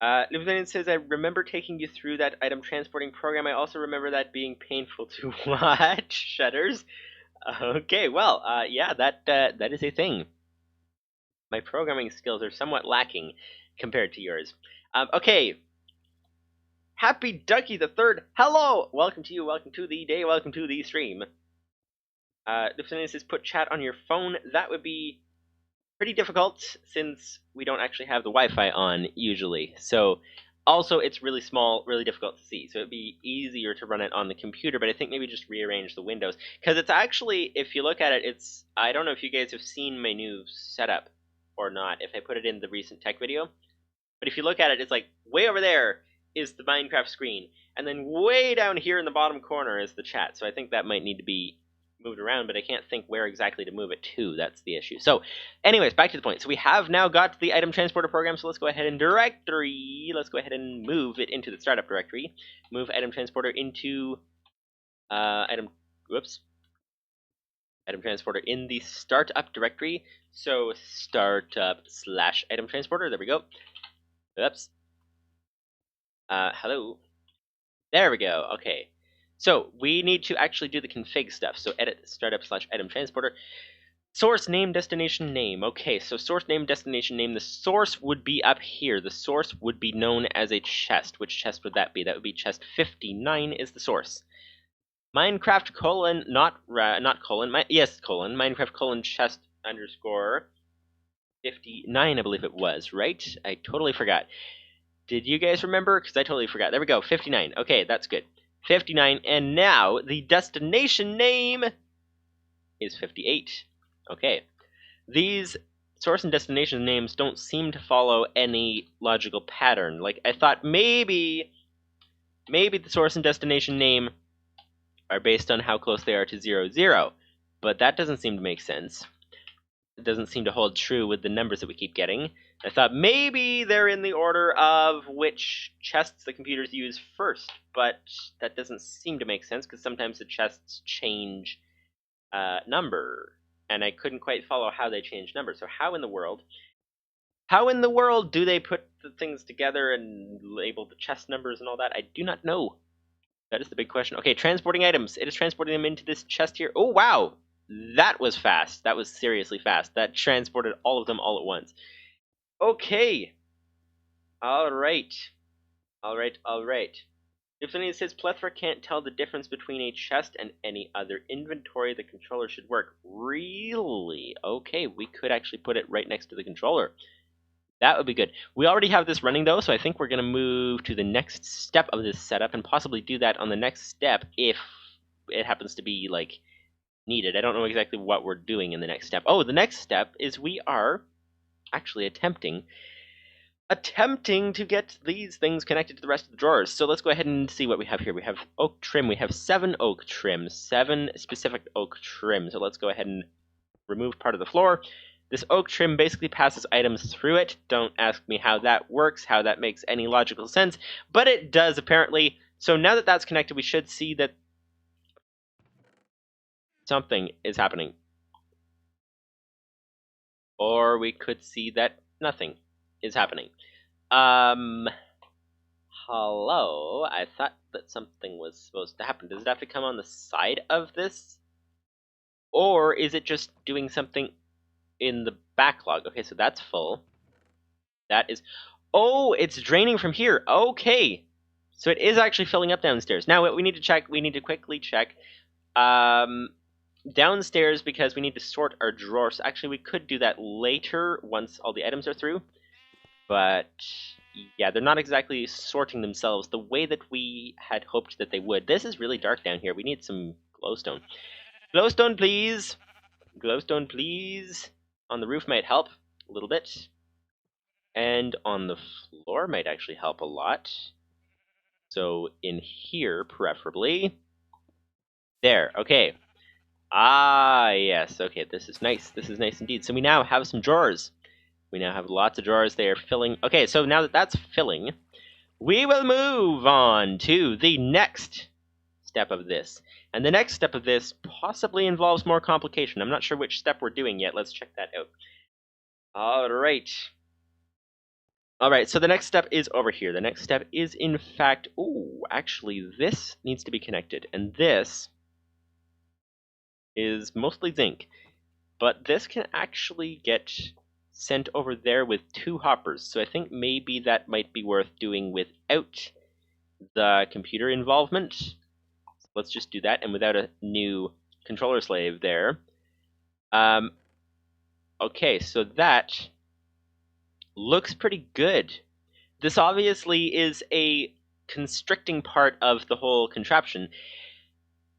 Lieutenant says, I remember taking you through that item transporting program. I also remember that being painful to watch. Shudders. Okay, well, yeah, that is a thing. My programming skills are somewhat lacking compared to yours. Okay. Happy Ducky the Third. Hello! Welcome to you, welcome to the day, welcome to the stream. Lieutenant says, put chat on your phone. That would be pretty difficult since we don't actually have the Wi-Fi on usually. So also it's really small, really difficult to see. So it'd be easier to run it on the computer, but I think maybe just rearrange the windows. Because it's actually, if you look at it, it's, I don't know if you guys have seen my new setup or not, if I put it in the recent tech video. But if you look at it, it's like way over there is the Minecraft screen. And then way down here in the bottom corner is the chat. So I think that might need to be moved around, but I can't think where exactly to move it to. That's the issue. So anyways, back to the point. So we have now got the item transporter program, so let's go ahead and directory. Let's go ahead and move it into the startup directory. Move item transporter into item transporter in the startup directory. So startup/item transporter. There we go. Oops. Hello. There we go. Okay. So we need to actually do the config stuff. So edit startup/item transporter. Source name, destination name. Okay, so source name, destination name. The source would be up here. The source would be known as a chest. Which chest would that be? That would be chest 59 is the source. Minecraft colon, not colon, colon, Minecraft colon chest underscore 59, I believe it was, right? I totally forgot. Did you guys remember? Because I totally forgot. There we go, 59. Okay, that's good. 59, and now the destination name is 58. Okay. These source and destination names don't seem to follow any logical pattern. Like, I thought maybe the source and destination name are based on how close they are to 0, 0. But that doesn't seem to make sense. It doesn't seem to hold true with the numbers that we keep getting. I thought maybe they're in the order of which chests the computers use first, but that doesn't seem to make sense because sometimes the chests change number, and I couldn't quite follow how they change number. So how in the world do they put the things together and label the chest numbers and all that? I do not know. That is the big question. Okay, transporting items. It is transporting them into this chest here. Oh, wow. That was fast. That was seriously fast. That transported all of them all at once. Okay. All right. If somebody says plethora can't tell the difference between a chest and any other inventory, the controller should work. Really? Okay, we could actually put it right next to the controller. That would be good. We already have this running though, so I think we're going to move to the next step of this setup and possibly do that on the next step if it happens to be, like, needed. I don't know exactly what we're doing in the next step. Oh, the next step is we are actually attempting to get these things connected to the rest of the drawers. So let's go ahead and see what we have here. We have oak trim. We have 7 oak trim, 7 specific oak trim. So let's go ahead and remove part of the floor. This oak trim basically passes items through it. Don't ask me how that works, how that makes any logical sense, but it does apparently. So now that that's connected, we should see that something is happening. Or we could see that nothing is happening. Hello? I thought that something was supposed to happen. Does it have to come on the side of this? Or is it just doing something in the backlog? Okay, so that's full. That is... Oh, it's draining from here. Okay. So it is actually filling up downstairs. Now, what we need to check, we need to quickly check downstairs because we need to sort our drawers. Actually, we could do that later once all the items are through. But yeah, they're not exactly sorting themselves the way that we had hoped that they would. This is really dark down here. We need some glowstone. Glowstone, please. Glowstone, please. On the roof might help a little bit. And on the floor might actually help a lot. So in here, preferably. There, okay. Ah, yes, okay, this is nice. This is nice indeed. So we now have some drawers. We now have lots of drawers. They are filling. Okay, so now that that's filling, we will move on to the next step of this. And the next step of this possibly involves more complication. I'm not sure which step we're doing yet. Let's check that out. All right. All right, so the next step is over here. The next step is, in fact, oh, actually, this needs to be connected. And this is mostly zinc. But this can actually get sent over there with 2 hoppers. So I think maybe that might be worth doing without the computer involvement. So let's just do that, and without a new controller slave there. Okay, so that looks pretty good. This obviously is a constricting part of the whole contraption,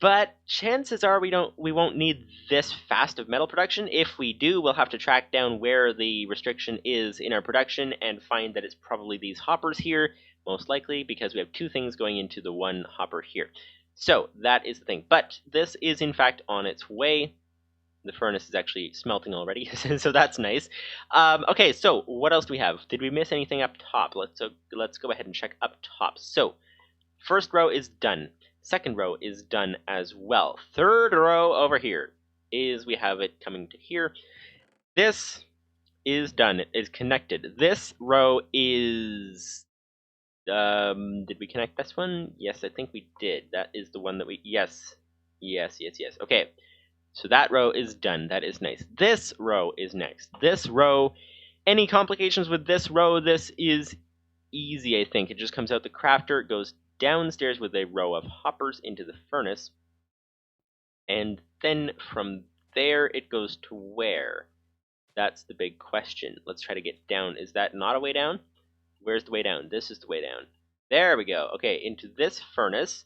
but chances are we won't need this fast of metal production. If we do, we'll have to track down where the restriction is in our production and find that it's probably these hoppers here, most likely, because we have 2 things going into the 1 hopper here. So that is the thing. But this is in fact on its way. The furnace is actually smelting already, so that's nice. Okay, so what else do we have? Did we miss anything up top? Let's go ahead and check up top. So first row is done. Second row is done as well. Third row over here is we have it coming to here. This is done. It is connected. This row is... did we connect this one? Yes, I think we did. That is the one that we... Yes. Yes. Okay. So that row is done. That is nice. This row is next. This row... Any complications with this row? This is easy, I think. It just comes out the crafter. It goes downstairs with a row of hoppers into the furnace. And then from there, it goes to where? That's the big question. Let's try to get down. Is that not a way down? Where's the way down? This is the way down. There we go. Okay, into this furnace.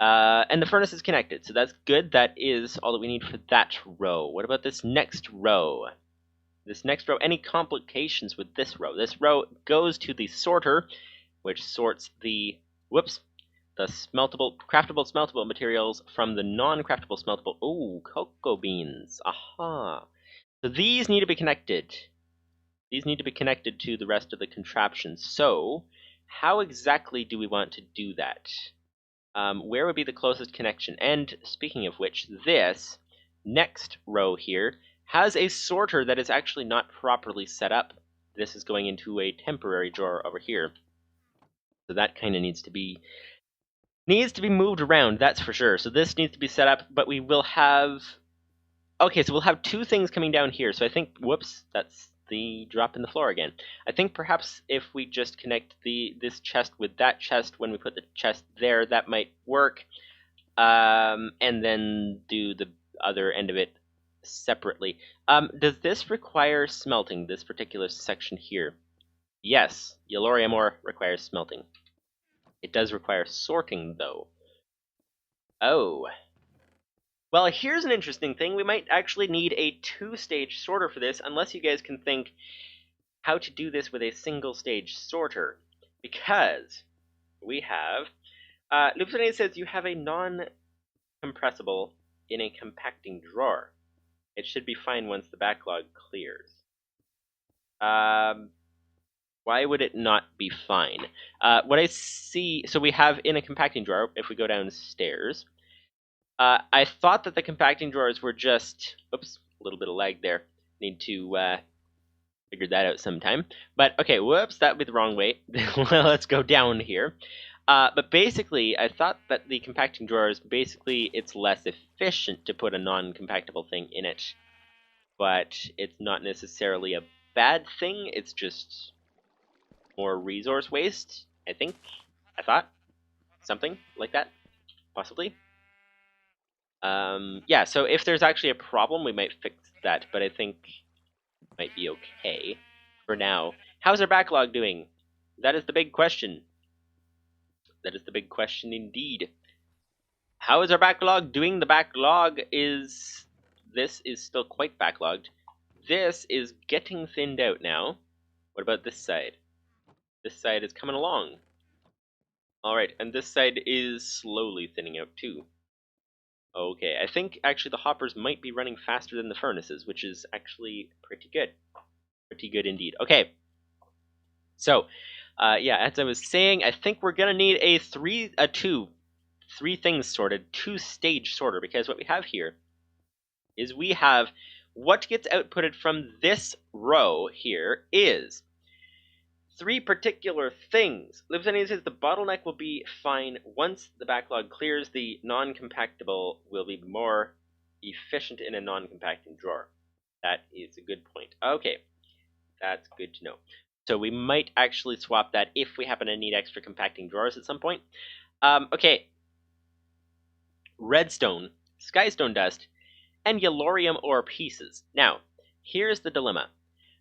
And the furnace is connected, so that's good. That is all that we need for that row. What about this next row? This next row, any complications with this row? This row goes to the sorter, which sorts the, the craftable smeltable materials from the non-craftable smeltable. Oh, cocoa beans. Aha. So these need to be connected. These need to be connected to the rest of the contraption. So, how exactly do we want to do that? Where would be the closest connection? And speaking of which, this next row here has a sorter that is actually not properly set up. This is going into a temporary drawer over here. So that kind of needs to be moved around, that's for sure. So this needs to be set up, but we will have... Okay, so we'll have 2 things coming down here. So I think, that's the drop in the floor again. I think perhaps if we just connect this chest with that chest when we put the chest there, that might work. And then do the other end of it separately. Does this require smelting, this particular section here? Yes, Yelloria ore requires smelting. It does require sorting, though. Oh. Well, here's an interesting thing. We might actually need a 2-stage sorter for this, unless you guys can think how to do this with a single-stage sorter. Because we have... Lupsonate says you have a non-compressible in a compacting drawer. It should be fine once the backlog clears. Why would it not be fine? What I see... So we have in a compacting drawer, if we go downstairs... I thought that the compacting drawers were just... Oops, a little bit of lag there. Need to figure that out sometime. But, okay, whoops, that would be the wrong way. Let's go down here. But basically, I thought that the compacting drawers, basically, it's less efficient to put a non-compactable thing in it. But it's not necessarily a bad thing, it's just more resource waste, I think. I thought. Something like that, possibly. Yeah, so if there's actually a problem, we might fix that, but I think it might be okay for now. How's our backlog doing? That is the big question. That is the big question indeed. How is our backlog doing? The backlog is... This is still quite backlogged. This is getting thinned out now. What about this side? This side is coming along. Alright, and this side is slowly thinning out too. Okay, I think actually the hoppers might be running faster than the furnaces, which is actually pretty good. Pretty good indeed. Okay, so, yeah, as I was saying, I think we're gonna need a three things sorted, two-stage sorter, because what we have here is we have what gets outputted from this row here is three particular things. Libsania says the bottleneck will be fine once the backlog clears. The non-compactable will be more efficient in a non-compacting drawer. That is a good point. Okay, that's good to know. So we might actually swap that if we happen to need extra compacting drawers at some point. Okay. Redstone, skystone dust, and yellorium ore pieces. Now, here's the dilemma.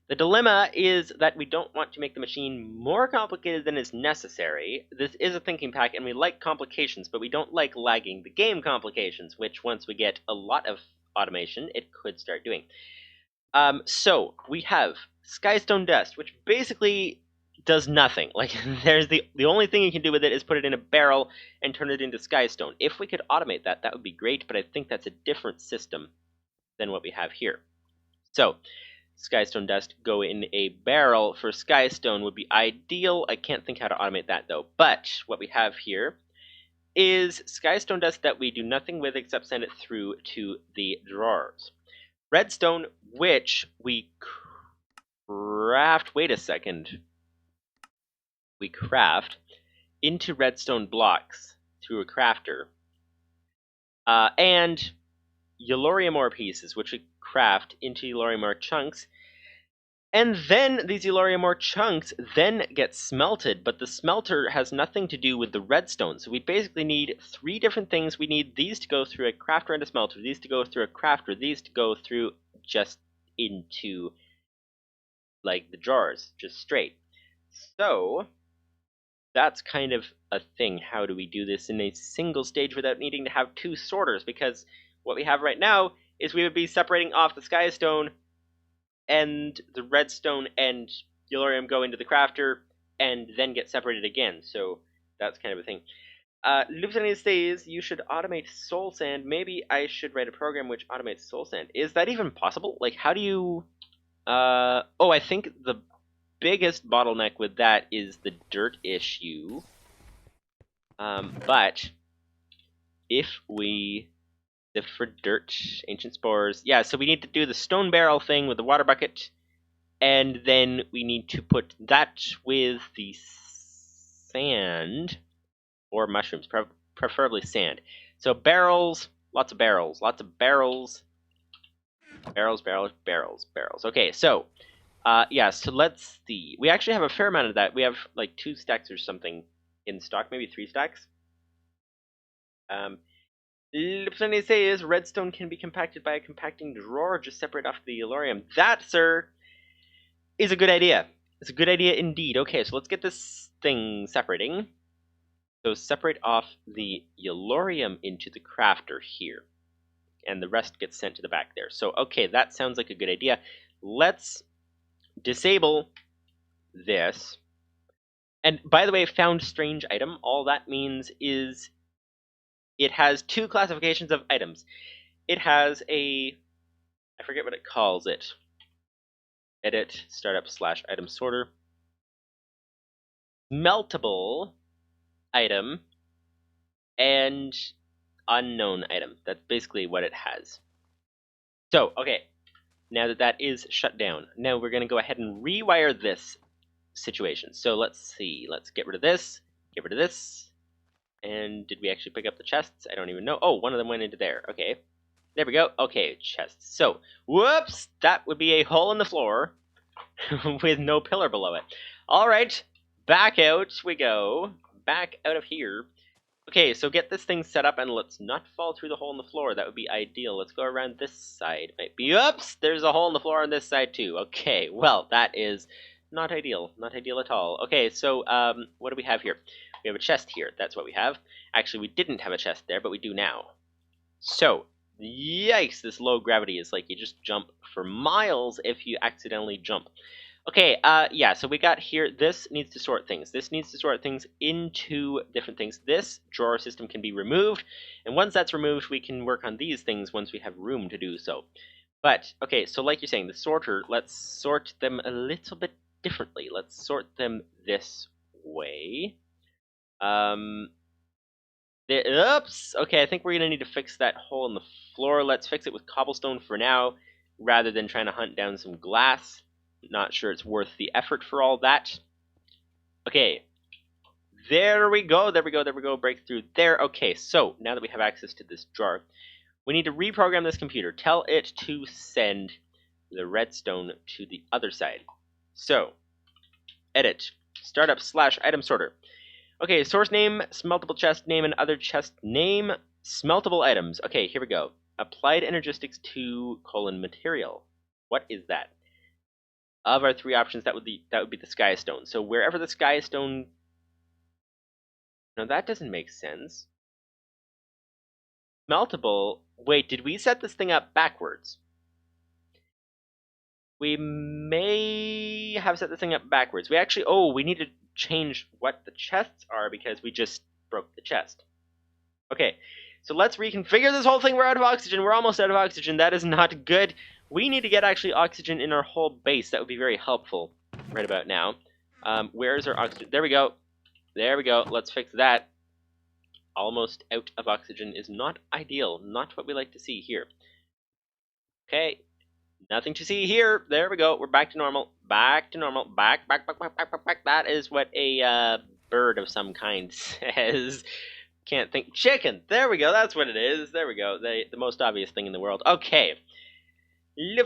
The dilemma is that we don't want to make the machine more complicated than is necessary. This is a thinking pack, and we like complications, but we don't like lagging the game complications, which once we get a lot of automation, it could start doing. So we have skystone dust, which basically does nothing. Like there's the only thing you can do with it is put it in a barrel and turn it into skystone. If we could automate that, that would be great, but I think that's a different system than what we have here. So skystone dust go in a barrel for skystone would be ideal. I can't think how to automate that though. But what we have here is skystone dust that we do nothing with except send it through to the drawers. Redstone, which we craft. Wait a second. We craft into redstone blocks through a crafter. And yellorium ore pieces, which we craft into yellorium ore chunks. And then these yellorium ore chunks then get smelted, but the smelter has nothing to do with the redstone. So we basically need three different things. We need these to go through a crafter and a smelter, these to go through a crafter, these to go through just into like the drawers, just straight. So that's kind of a thing. How do we do this in a single stage without needing to have two sorters? Because what we have right now is we would be separating off the skystone and the redstone and yellorium go into the crafter and then get separated again. So that's kind of a thing. Lupsania says you should automate soul sand. Maybe I should write a program which automates soul sand. Is that even possible? Like, how do you... oh, I think the biggest bottleneck with that is the dirt issue. But if we sift for dirt, ancient spores, yeah, so we need to do the stone barrel thing with the water bucket, and then we need to put that with the sand, or mushrooms, preferably sand. So barrels, lots of barrels, barrels. Okay, so yeah, so let's see. We actually have a fair amount of that. We have like 2 stacks or something in stock, maybe 3 stacks. Plenty to say is redstone can be compacted by a compacting drawer, just separate off the yellorium. That, sir, is a good idea. It's a good idea indeed. Okay, so let's get this thing separating. So separate off the yellorium into the crafter here. And the rest gets sent to the back there. So, okay, that sounds like a good idea. Let's disable this. And by the way, found strange item, all that means is it has 2 classifications of items. It has a, I forget what it calls it. Edit, startup / item sorter. Meltable item and unknown item. That's basically what it has. So, okay, now that that is shut down, now we're going to go ahead and rewire this situation. So let's see, let's get rid of this, and did we actually pick up the chests? I don't even know. Oh, one of them went into there. Okay, there we go. Okay, chests. So, whoops, that would be a hole in the floor with no pillar below it. All right, back out we go. Back out of here. Okay, so get this thing set up and let's not fall through the hole in the floor. That would be ideal. Let's go around this side. Might be, oops, there's a hole in the floor on this side too. Okay, well, that is not ideal. Not ideal at all. Okay, so what do we have here? We have a chest here. That's what we have. Actually, we didn't have a chest there, but we do now. So, yikes, this low gravity is like you just jump for miles if you accidentally jump. Okay, yeah, so we got here, this needs to sort things. This needs to sort things into different things. This drawer system can be removed, and once that's removed, we can work on these things once we have room to do so. But, okay, so like you're saying, the sorter, let's sort them a little bit differently. Let's sort them this way. Oops! Okay, I think we're gonna need to fix that hole in the floor. Let's fix it with cobblestone for now, rather than trying to hunt down some glass. Not sure it's worth the effort for all that. Okay, there we go, there we go, there we go, breakthrough there. Okay, so now that we have access to this drawer, we need to reprogram this computer. Tell it to send the redstone to the other side. So, edit, startup / item sorter. Okay, source name, smeltable chest name, and other chest name, smeltable items. Okay, here we go. Applied energistics to : material. What is that? Of our three options, that would be the sky stone. So wherever the sky stone. No, that doesn't make sense. Smeltable. Wait, did we set this thing up backwards? We may have set this thing up backwards. We actually, we need to change what the chests are because we just broke the chest. Okay, so let's reconfigure this whole thing. We're out of oxygen. We're almost out of oxygen. That is not good. We need to get actually oxygen in our whole base. That would be very helpful right about now. Where is our oxygen? There we go. There we go. Let's fix that. Almost out of oxygen is not ideal. Not what we like to see here. Okay. Nothing to see here. There we go. We're back to normal. Back to normal. Back. That is what a bird of some kind says. Can't think. Chicken. There we go. That's what it is. There we go. The most obvious thing in the world. Okay. You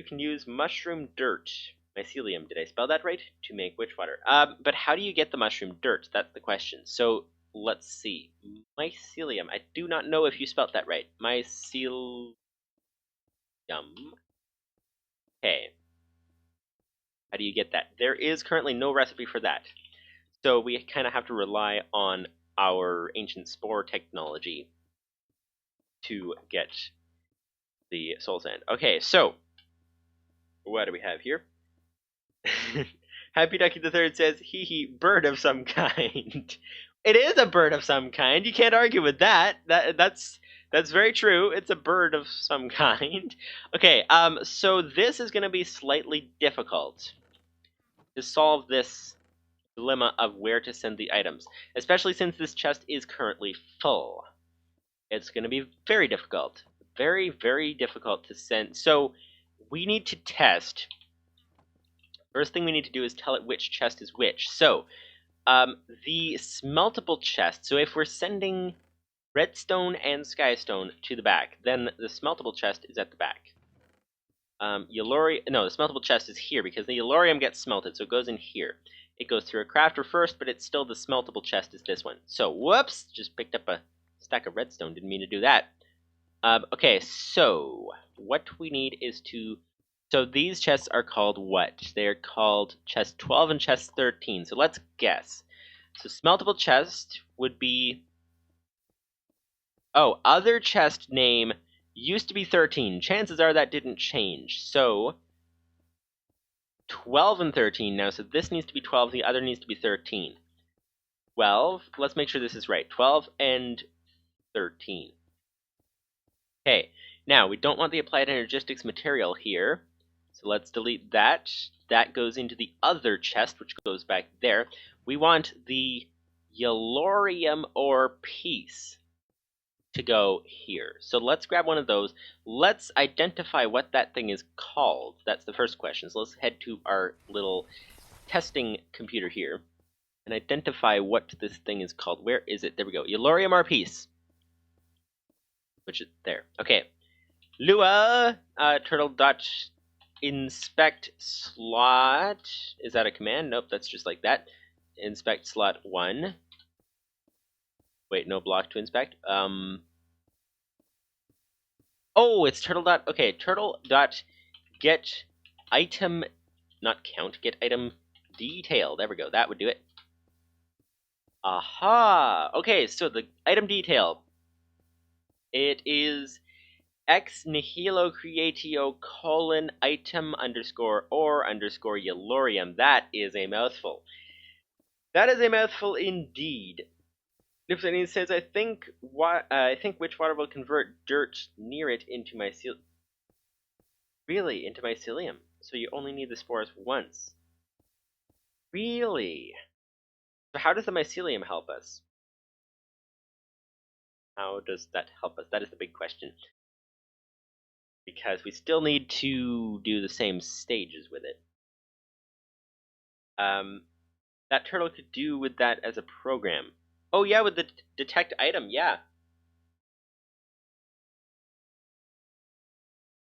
can use mushroom dirt. Mycelium. Did I spell that right? To make witch water. But how do you get the mushroom dirt? That's the question. So let's see. Mycelium. I do not know if you spelt that right. Mycelium. Okay. How do you get that? There is currently no recipe for that. So we kind of have to rely on our ancient spore technology to get the soul sand. Okay, so what do we have here? Happy Ducky the Third says, hee hee, bird of some kind. It is a bird of some kind. You can't argue with that. That's very true. It's a bird of some kind. Okay, so this is going to be slightly difficult to solve this dilemma of where to send the items, especially since this chest is currently full. It's going to be very difficult. Very, very difficult to send. So we need to test. First thing we need to do is tell it which chest is which. So the smeltable chest. So if we're sending redstone and skystone to the back, then the smeltable chest is at the back. The smeltable chest is here because the yellorium gets smelted, so it goes in here. It goes through a crafter first, but it's still the smeltable chest is this one. So, whoops, just picked up a stack of redstone. Didn't mean to do that. Okay, so what we need is to... So these chests are called what? They're called chest 12 and chest 13. So let's guess. So smeltable chest would be... Oh, other chest name used to be 13. Chances are that didn't change. So 12 and 13 now. So this needs to be 12. The other needs to be 13. 12. Let's make sure this is right. 12 and 13. Okay. Now, we don't want the applied energistics material here. So let's delete that. That goes into the other chest, which goes back there. We want the yellorium ore piece to go here. So let's grab one of those. Let's identify what that thing is called. That's the first question. So let's head to our little testing computer here and identify what this thing is called. Where is it? There we go. Yellorium ore piece. Which is there. Okay. Lua, turtle dot inspect slot. Is that a command? Nope, that's just like that. Inspect slot 1. Wait, no block to inspect. Oh, it's turtle dot. Okay, turtle dot get item, not count. Get item detail. There we go. That would do it. Aha. Okay, so the item detail. It is ex nihilo creatio colon item underscore or underscore yellorium. That is a mouthful. That is a mouthful indeed. Nipsonian says, I think which water will convert dirt near it into mycelium. Really? Into mycelium? So you only need the spores once. Really? So how does the mycelium help us? How does that help us? That is the big question. Because we still need to do the same stages with it. That turtle could do with that as a program. Oh yeah, with the detect item, yeah.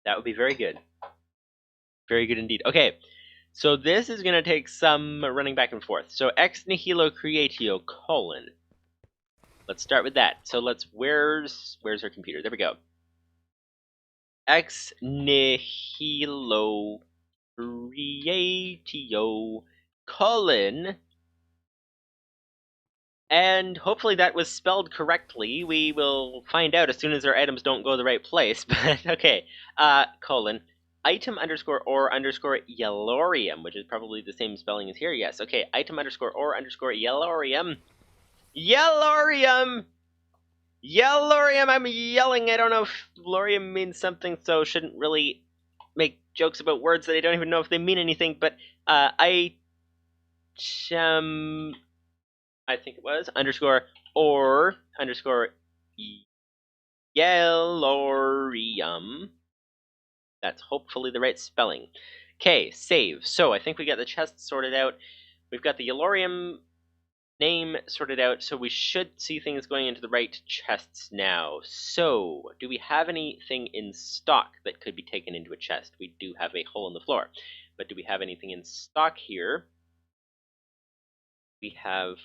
That would be very good. Very good indeed. Okay, so this is going to take some running back and forth. So ex nihilo creatio colon. Let's start with that. So where's our computer? There we go. Ex nihilo creatio colon. And hopefully that was spelled correctly. We will find out as soon as our items don't go the right place. But okay, colon. Item underscore or underscore yellorium, which is probably the same spelling as here. Yes, okay. Item underscore or underscore yellorium. Yellorium! Yellorium! I'm yelling. I don't know if lorium means something, so shouldn't really make jokes about words that I don't even know if they mean anything. But I think it was underscore or underscore yellorium. That's hopefully the right spelling. Okay, save. So I think we got the chest sorted out. We've got the yellorium name sorted out, so we should see things going into the right chests now. So, do we have anything in stock that could be taken into a chest? We do have a hole in the floor. But do we have anything in stock here? We have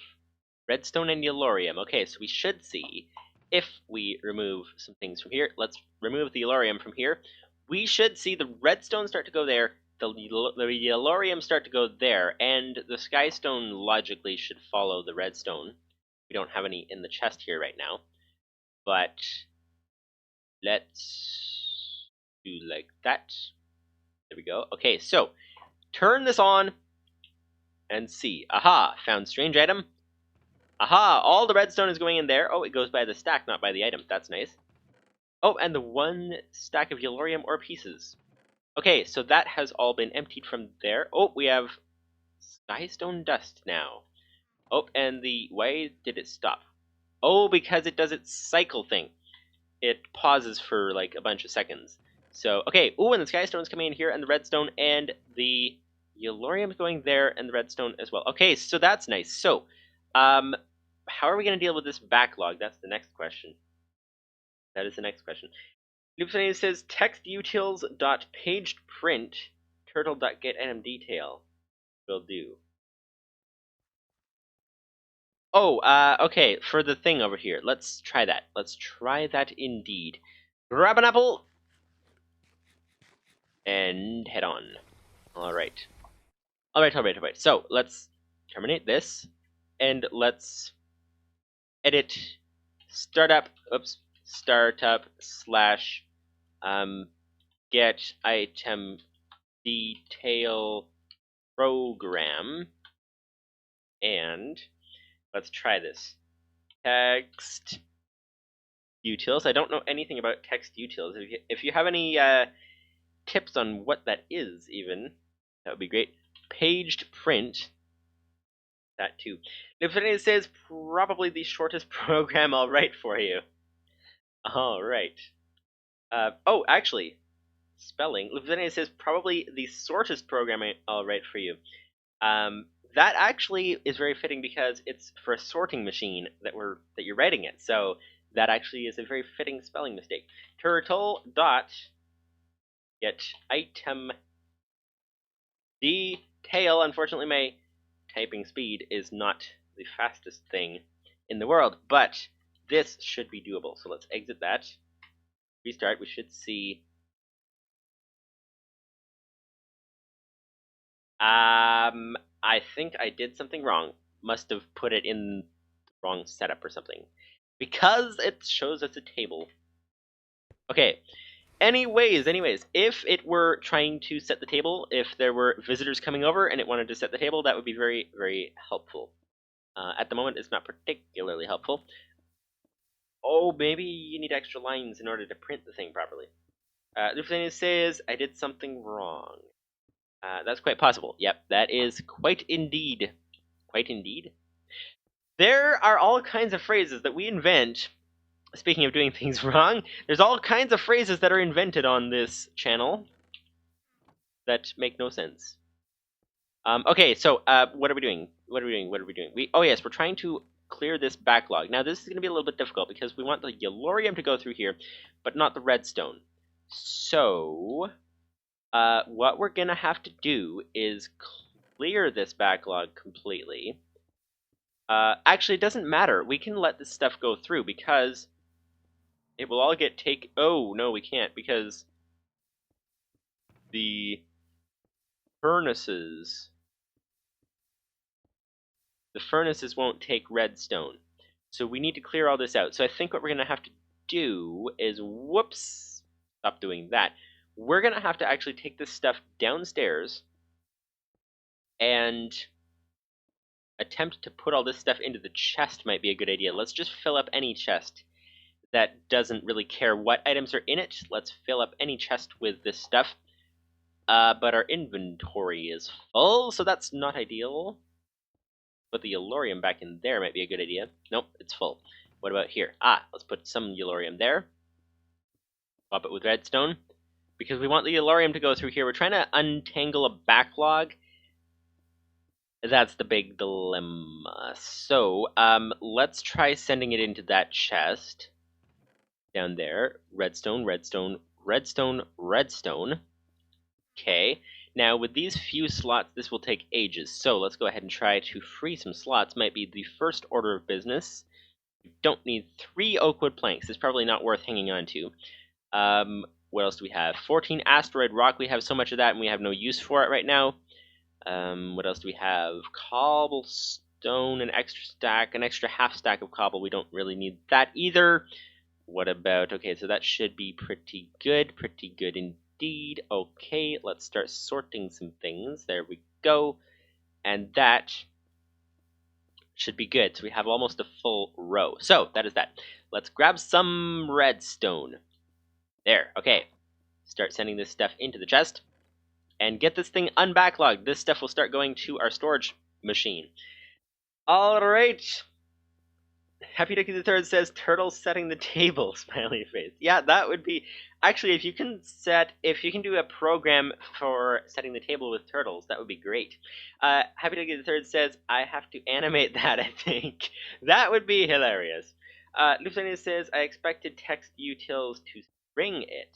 redstone and yellorium. Okay, so we should see, if we remove some things from here, let's remove the yellorium from here. We should see the redstone start to go there, the yellorium start to go there, and the skystone logically should follow the redstone. We don't have any in the chest here right now, but let's do like that. There we go. Okay, so turn this on and see. Aha, found strange item. Aha, all the redstone is going in there. Oh, it goes by the stack, not by the item. That's nice. Oh, and the one stack of yellorium ore pieces. Okay, so that has all been emptied from there. Oh, we have skystone dust now. Oh, and why did it stop? Oh, because it does its cycle thing. It pauses for like a bunch of seconds. So, okay, ooh, and the skystone's coming in here, and the redstone, and the yellorium's going there, and the redstone as well. Okay, so that's nice. So, how are we going to deal with this backlog? That's the next question. That is the next question. Noobsonate says textutils.pagedprint turtle.getItemDetail will do. Oh, okay, for the thing over here. Let's try that. Let's try that indeed. Grab an apple and head on. Alright. Alright. So, let's terminate this and let's edit startup slash get item detail program, and let's try this. Text utils. I don't know anything about text utils. If you have any tips on what that is, even, that would be great. Paged print. That too. If says probably the shortest program I'll write for you. All right. Oh, actually, spelling. Lieutenant says probably the shortest program I'll write for you. That actually is very fitting because it's for a sorting machine that you're writing it. So that actually is a very fitting spelling mistake. Turtle dot get item detail. Unfortunately, my typing speed is not the fastest thing in the world, but this should be doable. So let's exit that. Restart. We should see. I think I did something wrong. Must have put it in the wrong setup or something. Because it shows as a table. Okay, anyways, if it were trying to set the table, if there were visitors coming over and it wanted to set the table, that would be very, very helpful. At the moment, it's not particularly helpful. Oh, maybe you need extra lines in order to print the thing properly. Lufthania says, I did something wrong. That's quite possible. Yep, that is quite indeed. Quite indeed. There are all kinds of phrases that we invent. Speaking of doing things wrong, there's all kinds of phrases that are invented on this channel that make no sense. Okay, so what are we doing? What are we doing? Oh yes, we're trying to clear this backlog. Now this is going to be a little bit difficult because we want the yellorium to go through here, but not the redstone. So what we're going to have to do is clear this backlog completely. Actually, it doesn't matter. We can let this stuff go through because it will all get taken. Oh, no, we can't because the furnaces won't take redstone. So we need to clear all this out. So I think what we're going to have to do is, whoops, stop doing that. We're going to have to actually take this stuff downstairs and attempt to put all this stuff into the chest might be a good idea. Let's just fill up any chest that doesn't really care what items are in it. Let's fill up any chest with this stuff. But our inventory is full, so that's not ideal. Put the yellorium back in there might be a good idea. Nope, it's full. What about here? Let's put some yellorium there. Swap it with redstone. Because we want the yellorium to go through here. We're trying to untangle a backlog. That's the big dilemma. So, let's try sending it into that chest. Down there. Redstone, redstone, redstone, redstone. Okay. Now, with these few slots, this will take ages. So, let's go ahead and try to free some slots. Might be the first order of business. We don't need 3 oakwood planks. It's probably not worth hanging on to. What else do we have? 14 asteroid rock. We have so much of that, and we have no use for it right now. What else do we have? Cobblestone, an extra half stack of cobble. We don't really need that either. What about, okay, so that should be pretty good indeed. Okay, let's start sorting some things. There we go. And that should be good. So we have almost a full row. So that is that. Let's grab some redstone. There, okay. Start sending this stuff into the chest. And get this thing unbacklogged. This stuff will start going to our storage machine. Alright. Happy Dicky the Third says turtle setting the table, smiley face. Yeah, that would be actually if you can do a program for setting the table with turtles, that would be great. Happy Dicky the Third says I have to animate that. I think that would be hilarious. Lucania says I expected text utils to string it.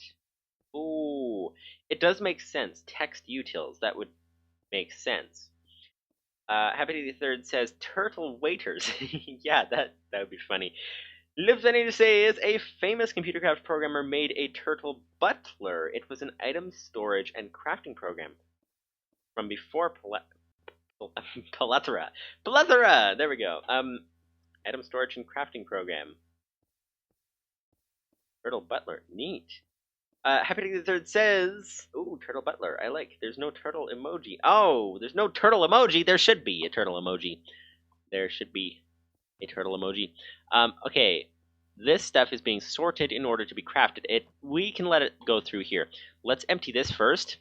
Ooh, it does make sense. Text utils, that would make sense. Happy the Third says turtle waiters. Yeah, that would be funny. Livzani says a famous ComputerCraft programmer made a turtle butler. It was an item storage and crafting program from before Plethora. Plethora. There we go. Item storage and crafting program. Turtle butler. Neat. Happy the Third says, ooh, turtle butler, I like. There's no turtle emoji. Oh, there's no turtle emoji. There should be a turtle emoji. There should be a turtle emoji. Okay, this stuff is being sorted in order to be crafted. We can let it go through here. Let's empty this first.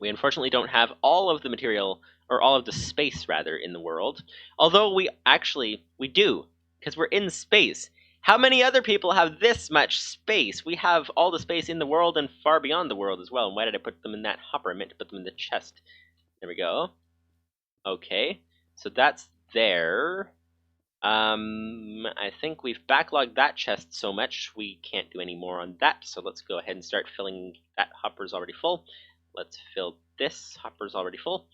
We unfortunately don't have all of the material, or all of the space, rather, in the world. Although we do, because we're in space. How many other people have this much space? We have all the space in the world and far beyond the world as well. And why did I put them in that hopper? I meant to put them in the chest. There we go. Okay, so that's there. I think we've backlogged that chest so much we can't do any more on that. So let's go ahead and start filling. That hopper's already full. Let's fill this. Hopper's already full.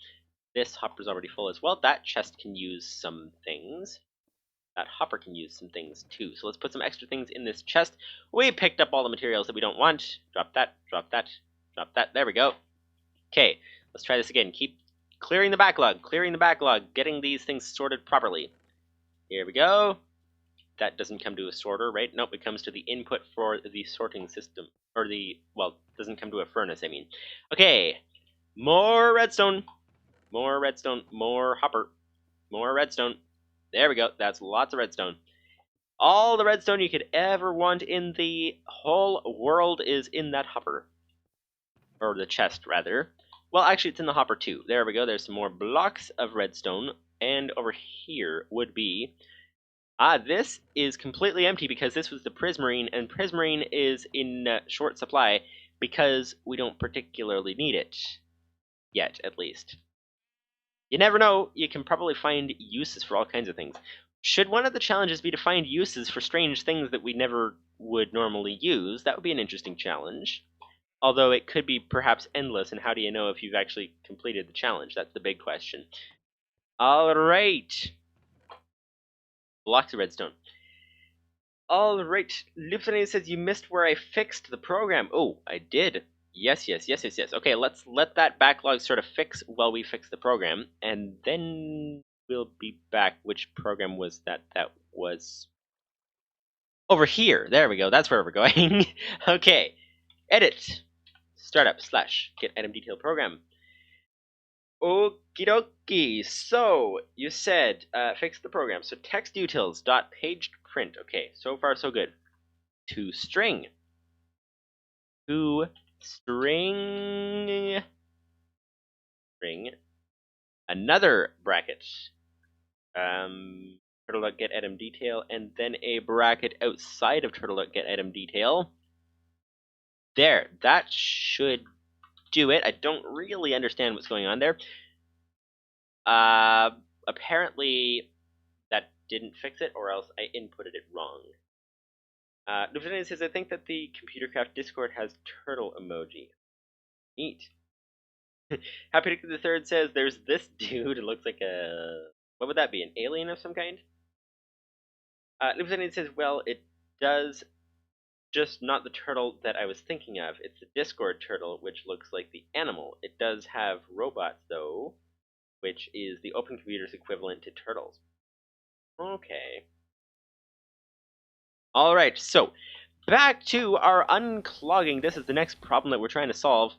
This hopper's already full as well. That chest can use some things. That hopper can use some things too. So let's put some extra things in this chest. We picked up all the materials that we don't want. Drop that, drop that, drop that. There we go. Okay, let's try this again. Keep clearing the backlog, getting these things sorted properly. Here we go. that doesn't come to a sorter, right? Nope, it comes to the input for the sorting system. Or the, well, doesn't come to a furnace, I mean. Okay, more redstone. More redstone, more hopper, more redstone. There we go, that's lots of redstone. All the redstone you could ever want in the whole world is in that hopper. Or the chest, rather. Well, actually, it's in the hopper, too. There we go, there's some more blocks of redstone. And over here would be... this is completely empty because this was the prismarine, and prismarine is in short supply because we don't particularly need it. Yet, at least. You never know, you can probably find uses for all kinds of things. Should one of the challenges be to find uses for strange things that we never would normally use, that would be an interesting challenge. Although it could be perhaps endless, and how do you know if you've actually completed the challenge? That's the big question. Alright. Blocks of redstone. Alright, Lupsony says you missed where I fixed the program. Oh, I did. Yes. Okay, let's let that backlog sort of fix while we fix the program, and then we'll be back. Which program was that? That was over here. There we go. That's where we're going. Okay, edit, startup / get item detail program. Okie dokie. So you said fix the program. So text utils dot page print. Okay, so far so good. To string. To string another bracket, turtle.get item detail, and then a bracket outside of turtle.get item detail. There, that should do it. I don't really understand what's going on there. Apparently that didn't fix it, or else I inputted it wrong. Lieutenant says, I think that the ComputerCraft Discord has turtle emoji. Neat. Happy the Third says, there's this dude, it looks like a... What would that be, an alien of some kind? Lieutenant says, well, it does, just not the turtle that I was thinking of. It's the Discord turtle, which looks like the animal. It does have robots, though, which is the Open Computer's equivalent to turtles. Okay. Alright, so, back to our unclogging. This is the next problem that we're trying to solve.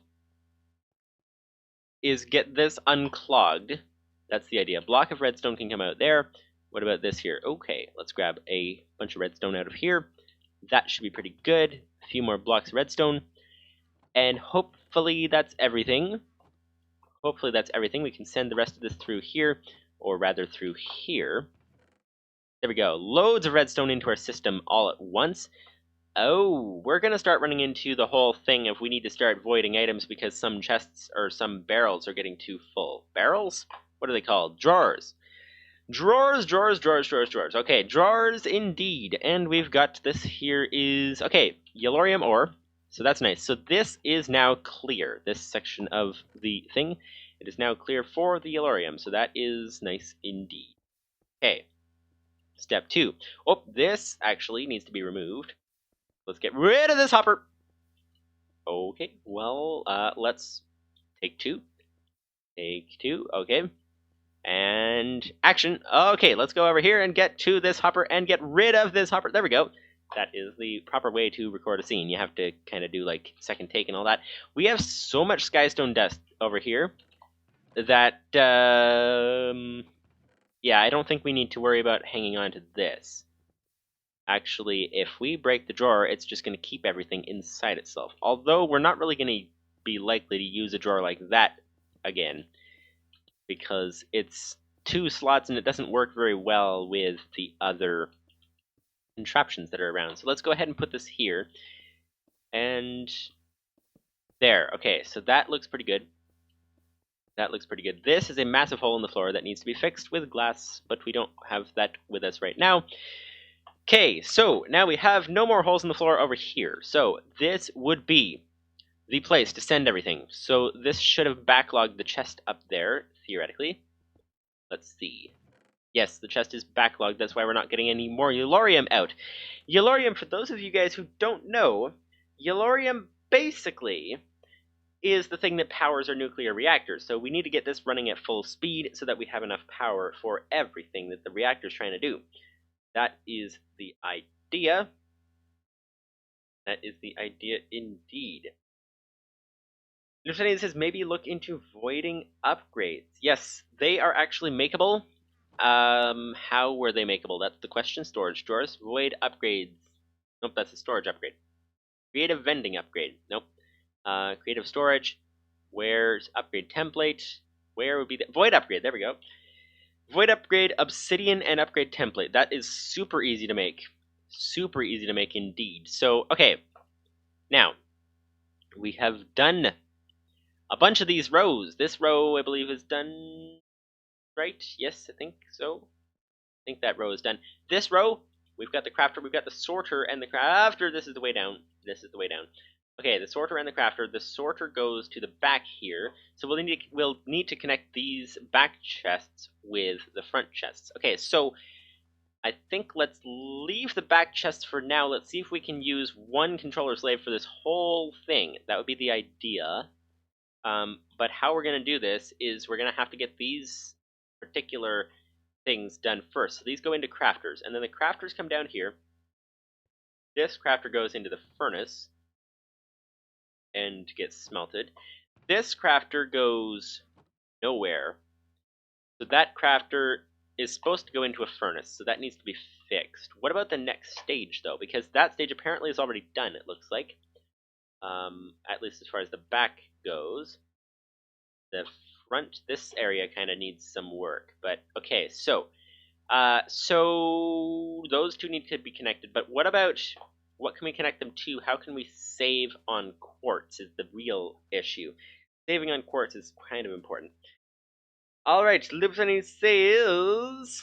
Is get this unclogged. That's the idea. A block of redstone can come out there. What about this here? Okay, let's grab a bunch of redstone out of here. That should be pretty good. A few more blocks of redstone. And hopefully that's everything. Hopefully that's everything. We can send the rest of this through here, or rather through here. There we go. Loads of redstone into our system all at once. Oh, we're going to start running into the whole thing of we need to start voiding items because some chests or some barrels are getting too full. Barrels? What are they called? Drawers. Drawers. Okay, drawers indeed. And we've got this here is... Okay, yellorium ore. So that's nice. So this is now clear. This section of the thing. It is now clear for the yellorium. So that is nice indeed. Okay. Step 2. Oh, this actually needs to be removed. Let's get rid of this hopper. Okay, well, let's take 2. Take 2, okay. And action. Okay, let's go over here and get to this hopper and get rid of this hopper. There we go. That is the proper way to record a scene. You have to kind of do, like, second take and all that. We have so much skystone dust over here that, yeah, I don't think we need to worry about hanging on to this. Actually, if we break the drawer, it's just going to keep everything inside itself. Although, we're not really going to be likely to use a drawer like that again, because it's 2 slots and it doesn't work very well with the other contraptions that are around. So let's go ahead and put this here. And there. Okay, so that looks pretty good. That looks pretty good. This is a massive hole in the floor that needs to be fixed with glass, but we don't have that with us right now. Okay, so now we have no more holes in the floor over here. So this would be the place to send everything. So this should have backlogged the chest up there, theoretically. Let's see. Yes, the chest is backlogged. That's why we're not getting any more yellorium out. Yellorium, for those of you guys who don't know, yellorium basically is the thing that powers our nuclear reactors. So we need to get this running at full speed so that we have enough power for everything that the reactor's trying to do. That is the idea. That is the idea indeed. Lieutenant says maybe look into voiding upgrades. Yes, they are actually makeable. How were they makeable? That's the question. Storage drawers. Void upgrades. Nope, that's a storage upgrade. Creative vending upgrade. Nope. Creative storage. Where's upgrade template? Where would be the void upgrade? There we go. Void upgrade, obsidian, and upgrade template. That is super easy to make. Super easy to make indeed. So, okay. Now, we have done a bunch of these rows. This row, I believe, is done right. Yes, I think so. I think that row is done. This row, we've got the crafter, we've got the sorter, and the crafter. This is the way down. This is the way down. Okay, the sorter and the crafter. The sorter goes to the back here, so we'll need to connect these back chests with the front chests. Okay, so I think let's leave the back chests for now. Let's see if we can use one controller slave for this whole thing. That would be the idea. But how we're going to do this is we're going to have to get these particular things done first. So these go into crafters, and then the crafters come down here. This crafter goes into the furnace and gets smelted. This crafter goes nowhere. So that crafter is supposed to go into a furnace, so that needs to be fixed. What about the next stage, though? Because that stage apparently is already done, it looks like. At least as far as the back goes. The front, this area kind of needs some work. But, okay, so those two need to be connected. But what about, what can we connect them to? How can we save on quartz is the real issue. Saving on quartz is kind of important. All right, Libsony says,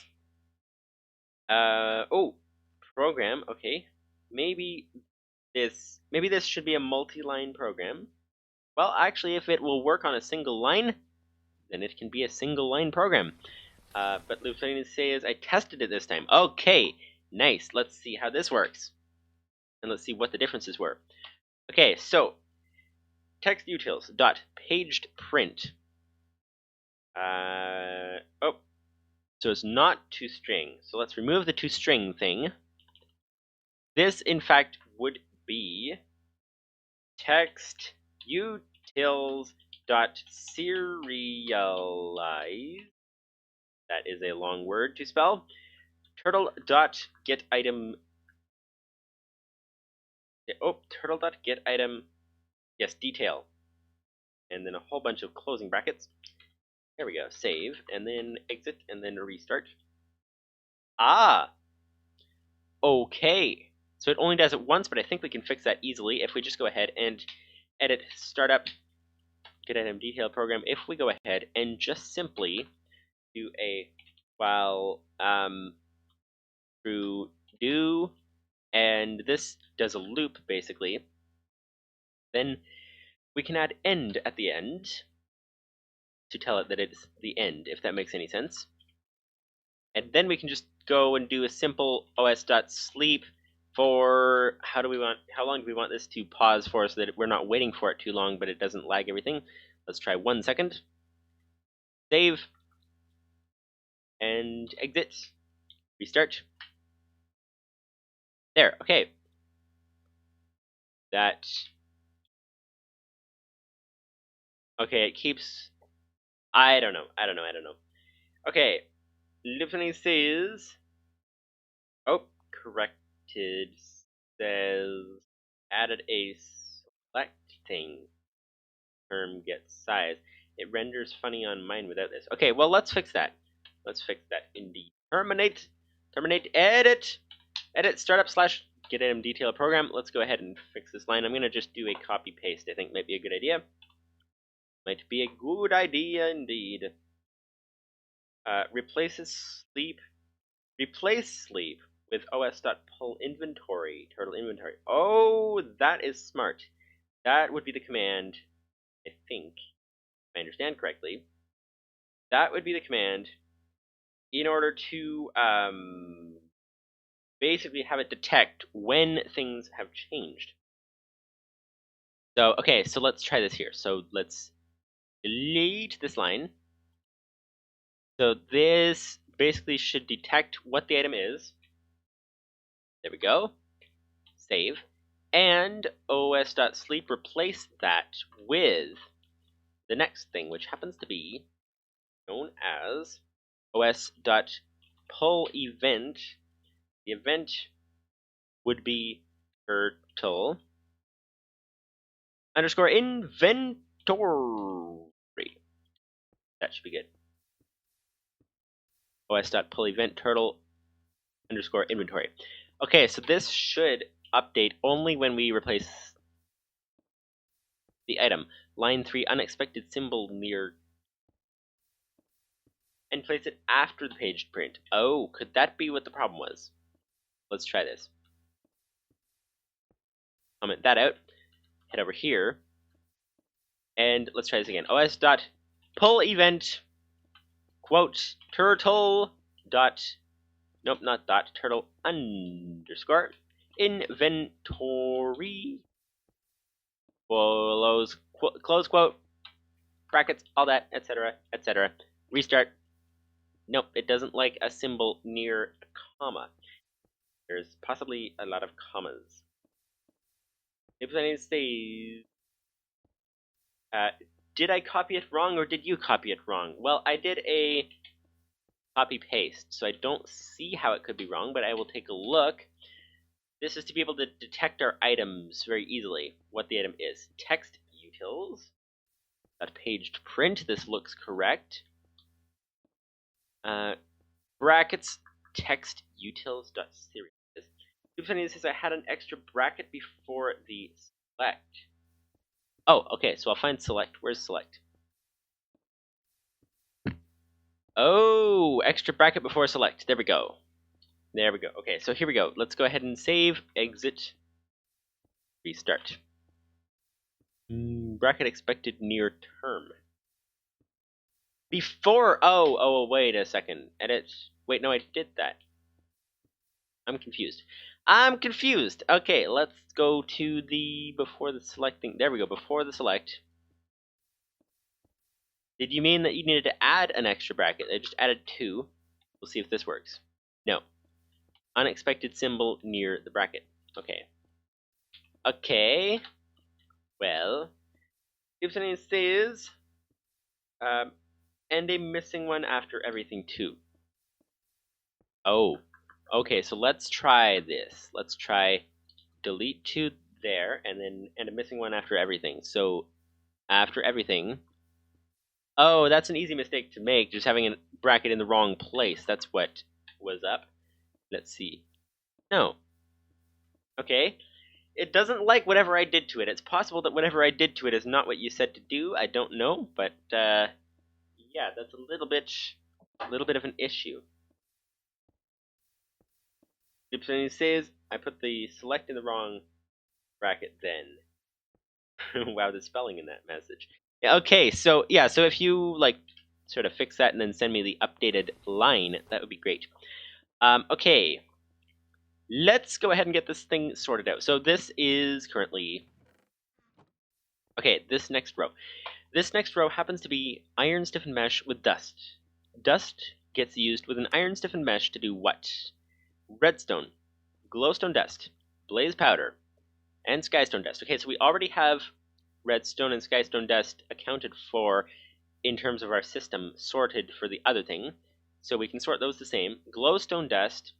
program. Okay, maybe this should be a multi-line program. Well, actually, if it will work on a single line, then it can be a single line program. But Libsony says I tested it this time. Okay, nice. Let's see how this works, and let's see what the differences were. Okay, so text utils dot paged print. So it's not toString. So let's remove the toString thing. This, in fact, would be text utils dot serialize. That is a long word to spell. Turtle dot get item. Turtle dot get item. Yes, detail. And then a whole bunch of closing brackets. There we go. Save, and then exit, and then restart. Ah! Okay. So it only does it once, but I think we can fix that easily if we just go ahead and edit startup, get item detail program. If we go ahead and just simply do a while through do, and this does a loop basically, then we can add end at the end to tell it that it's the end, if that makes any sense. And then we can just go and do a simple os.sleep for how long do we want this to pause for so that we're not waiting for it too long but it doesn't lag everything. Let's try 1 second. Save. And exit. Restart. There, okay. That. Okay, it keeps. I don't know. Okay. Listening says. Oh, corrected. Says added a select thing. Term gets size. It renders funny on mine without this. Okay, well, let's fix that. Let's fix that indeed. Terminate, edit, startup / get item detail program. Let's go ahead and fix this line. I'm going to just do a copy paste. I think might be a good idea. Might be a good idea indeed. Replace sleep with os.pull inventory, turtle inventory. Oh, that is smart. That would be the command, I think, if I understand correctly. That would be the command in order to basically have it detect when things have changed. So, okay, so let's try this here. So let's delete this line. So this basically should detect what the item is. There we go. Save. And os.sleep replace that with the next thing, which happens to be known as os.pullEvent. The event would be turtle underscore inventory. That should be good. os.pullEvent turtle underscore inventory. Okay, so this should update only when we replace the item. Line 3, unexpected symbol near, and place it after the paged print. Oh, could that be what the problem was? Let's try this. Comment that out. Head over here. And let's try this again. os.pullEvent quote turtle dot, nope, not dot, turtle underscore inventory close quote, brackets, all that, etc., etc. Restart. Nope, it doesn't like a symbol near a comma. There's possibly a lot of commas. If I need to say, did I copy it wrong or did you copy it wrong? Well, I did a copy paste, so I don't see how it could be wrong, but I will take a look. This is to be able to detect our items very easily, what the item is. Text utils. That paged print. This looks correct. Brackets text utils.series. This says I had an extra bracket before the select. Oh, okay, so I'll find select. Where's select? Oh, extra bracket before select. There we go. There we go. Okay, so here we go. Let's go ahead and save, exit, restart. Bracket expected near term. Before, oh, wait a second. Edit. Wait, no, I did that. I'm confused. Okay, let's go to the before the select thing. There we go, before the select. Did you mean that you needed to add an extra bracket? I just added 2. We'll see if this works. No. Unexpected symbol near the bracket. Okay. Okay. Well, if something says, and a missing one after everything too. Oh, okay, so let's try this. Let's try delete 2 there, and a missing one after everything. So, after everything. Oh, that's an easy mistake to make, just having a bracket in the wrong place. That's what was up. Let's see. No. Okay. It doesn't like whatever I did to it. It's possible that whatever I did to it is not what you said to do. I don't know, but yeah, that's a little bit of an issue. It says I put the select in the wrong bracket then. Wow, the spelling in that message. Yeah, okay, so yeah, so if you like sort of fix that and then send me the updated line, that would be great. Okay. Let's go ahead and get this thing sorted out. So this is currently... Okay, this next row. This next row happens to be iron stiffened mesh with dust. Dust gets used with an iron stiffened mesh to do what? Redstone, glowstone dust, blaze powder, and skystone dust. Okay, so we already have redstone and skystone dust accounted for in terms of our system sorted for the other thing. So we can sort those the same. Glowstone dust,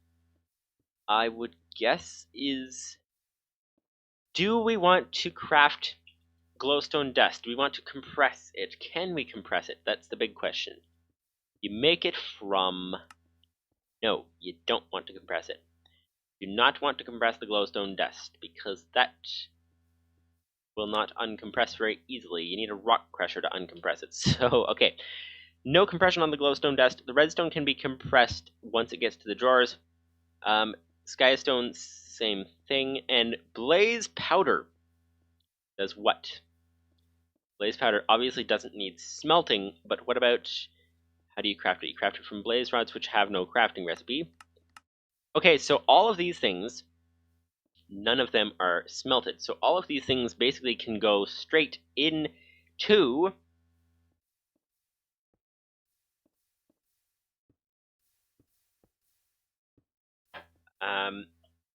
I would guess, is... Do we want to craft glowstone dust? Do we want to compress it? Can we compress it? That's the big question. You make it from... No, you don't want to compress it. You do not want to compress the glowstone dust, because that will not uncompress very easily. You need a rock crusher to uncompress it. So, okay. No compression on the glowstone dust. The redstone can be compressed once it gets to the drawers. Skystone, same thing. And blaze powder does what? Blaze powder obviously doesn't need smelting, but what about... How do you craft it? You craft it from blaze rods, which have no crafting recipe. Okay, so all of these things, none of them are smelted. So all of these things basically can go straight into...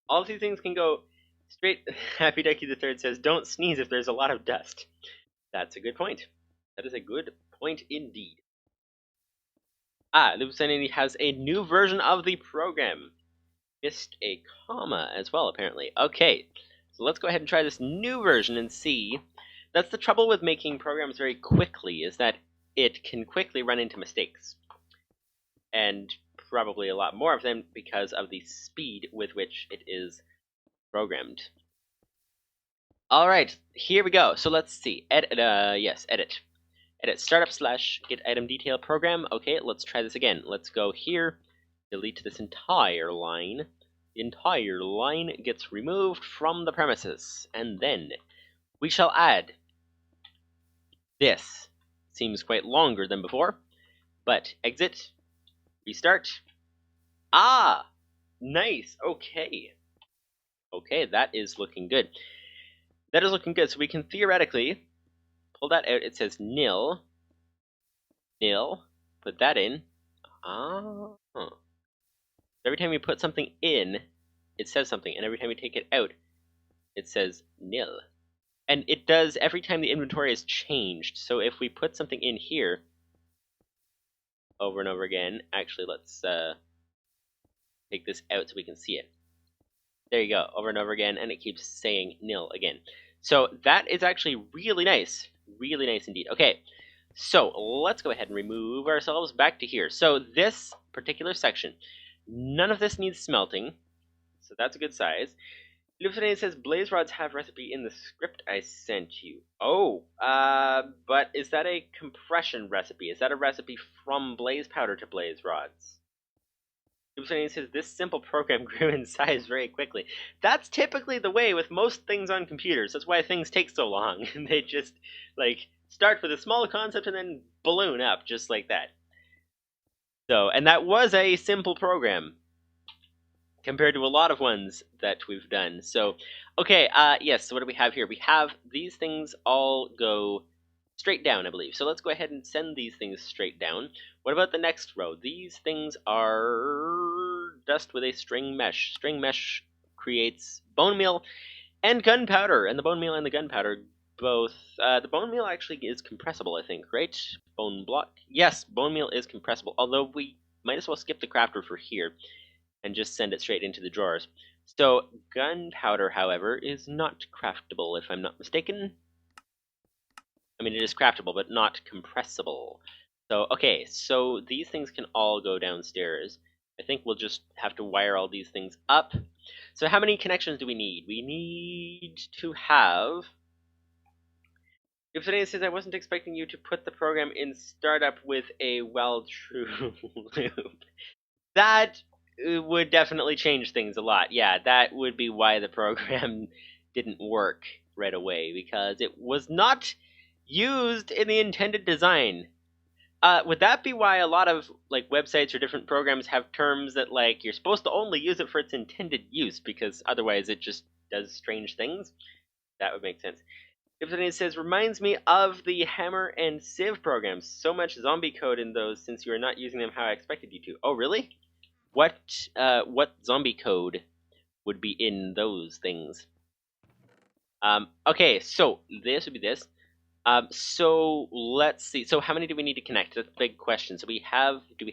All of these things can go straight. Happy Ducky the Third says, "Don't sneeze if there's a lot of dust." That's a good point. That is a good point indeed. Lucidity has a new version of the program. Missed a comma as well, apparently. Okay, so let's go ahead and try this new version and see. That's the trouble with making programs very quickly, is that it can quickly run into mistakes. And probably a lot more of them because of the speed with which it is programmed. Alright, here we go. So let's see. Edit. Edit startup / get item detail program. Okay, let's try this again. Let's go here. Delete this entire line. The entire line gets removed from the premises. And then we shall add this. Seems quite longer than before. But exit. Restart. Ah! Nice. Okay. Okay, that is looking good. That is looking good. So we can theoretically pull that out. It says nil. Nil. Put that in. Every time we put something in, it says something. And every time we take it out, it says nil. And it does every time the inventory is changed. So if we put something in here over and over again, actually let's take this out so we can see it. There you go, over and over again, and it keeps saying nil again. So that is actually really nice indeed. Okay, so let's go ahead and remove ourselves back to here. So this particular section, none of this needs smelting, so that's a good size. Lucidity says blaze rods have recipe in the script I sent you. Oh, but is that a compression recipe? Is that a recipe from blaze powder to blaze rods? Lucidity says this simple program grew in size very quickly. That's typically the way with most things on computers. That's why things take so long. They just, like, start with a small concept and then balloon up just like that. So, and that was a simple program compared to a lot of ones that we've done. So, okay, yes, so what do we have here? We have these things all go straight down, I believe. So let's go ahead and send these things straight down. What about the next row? These things are dust with a string mesh. String mesh creates bone meal and gunpowder, and the bone meal and the gunpowder both, the bone meal actually is compressible, I think, right? Bone block? Yes, bone meal is compressible, although we might as well skip the crafter for here and just send it straight into the drawers. So gunpowder, however, is not craftable, if I'm not mistaken. I mean, it is craftable, but not compressible. So, okay, so these things can all go downstairs. I think we'll just have to wire all these things up. So how many connections do we need? We need to have... If today says I wasn't expecting you to put the program in startup with a well-true loop. That would definitely change things a lot. Yeah, that would be why the program didn't work right away, because it was not used in the intended design. Would that be why a lot of like websites or different programs have terms that like you're supposed to only use it for its intended use, because otherwise it just does strange things? That would make sense. If it says, reminds me of the Hammer and Sieve programs. So much zombie code in those since you are not using them how I expected you to. Oh, really? What zombie code would be in those things? Okay, so this would be this. So let's see. So how many do we need to connect? That's a big question. So do we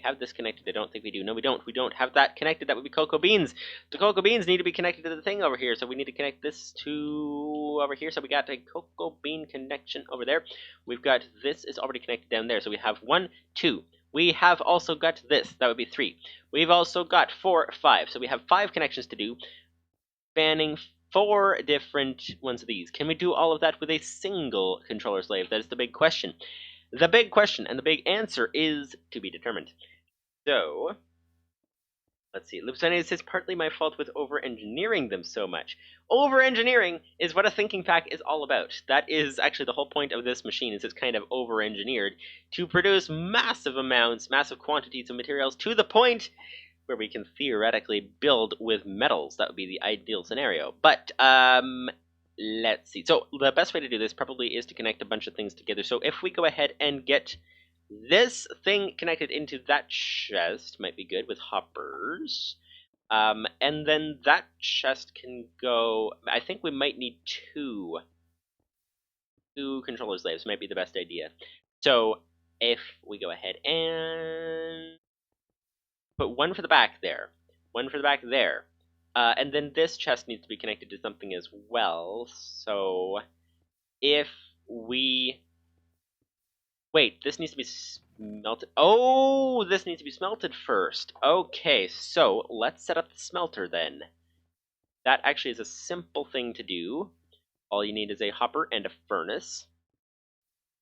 have this connected? I don't think we do. No, we don't. We don't have that connected. That would be cocoa beans. The cocoa beans need to be connected to the thing over here. So we need to connect this to over here. So we got a cocoa bean connection over there. We've got this is already connected down there. So we have 1, 2. We have also got this. That would be 3. We've also got 4, 5. So we have 5 connections to do, spanning 4 different ones of these. Can we do all of that with a single controller slave? That is the big question. The big question and the big answer is to be determined. So, let's see. Lupsania says partly my fault with over-engineering them so much. Over-engineering is what a thinking pack is all about. That is actually the whole point of this machine, is it's kind of over-engineered to produce massive amounts, massive quantities of materials to the point where we can theoretically build with metals. That would be the ideal scenario. But, let's see. So, the best way to do this probably is to connect a bunch of things together. So, if we go ahead and get this thing connected into that chest, might be good with hoppers. And then that chest can go... I think we might need two controller slaves. Might be the best idea. So if we go ahead and put one for the back there, one for the back there, and then this chest needs to be connected to something as well. So if we... Wait, this needs to be smelted. Oh, this needs to be smelted first. Okay, so let's set up the smelter then. That actually is a simple thing to do. All you need is a hopper and a furnace.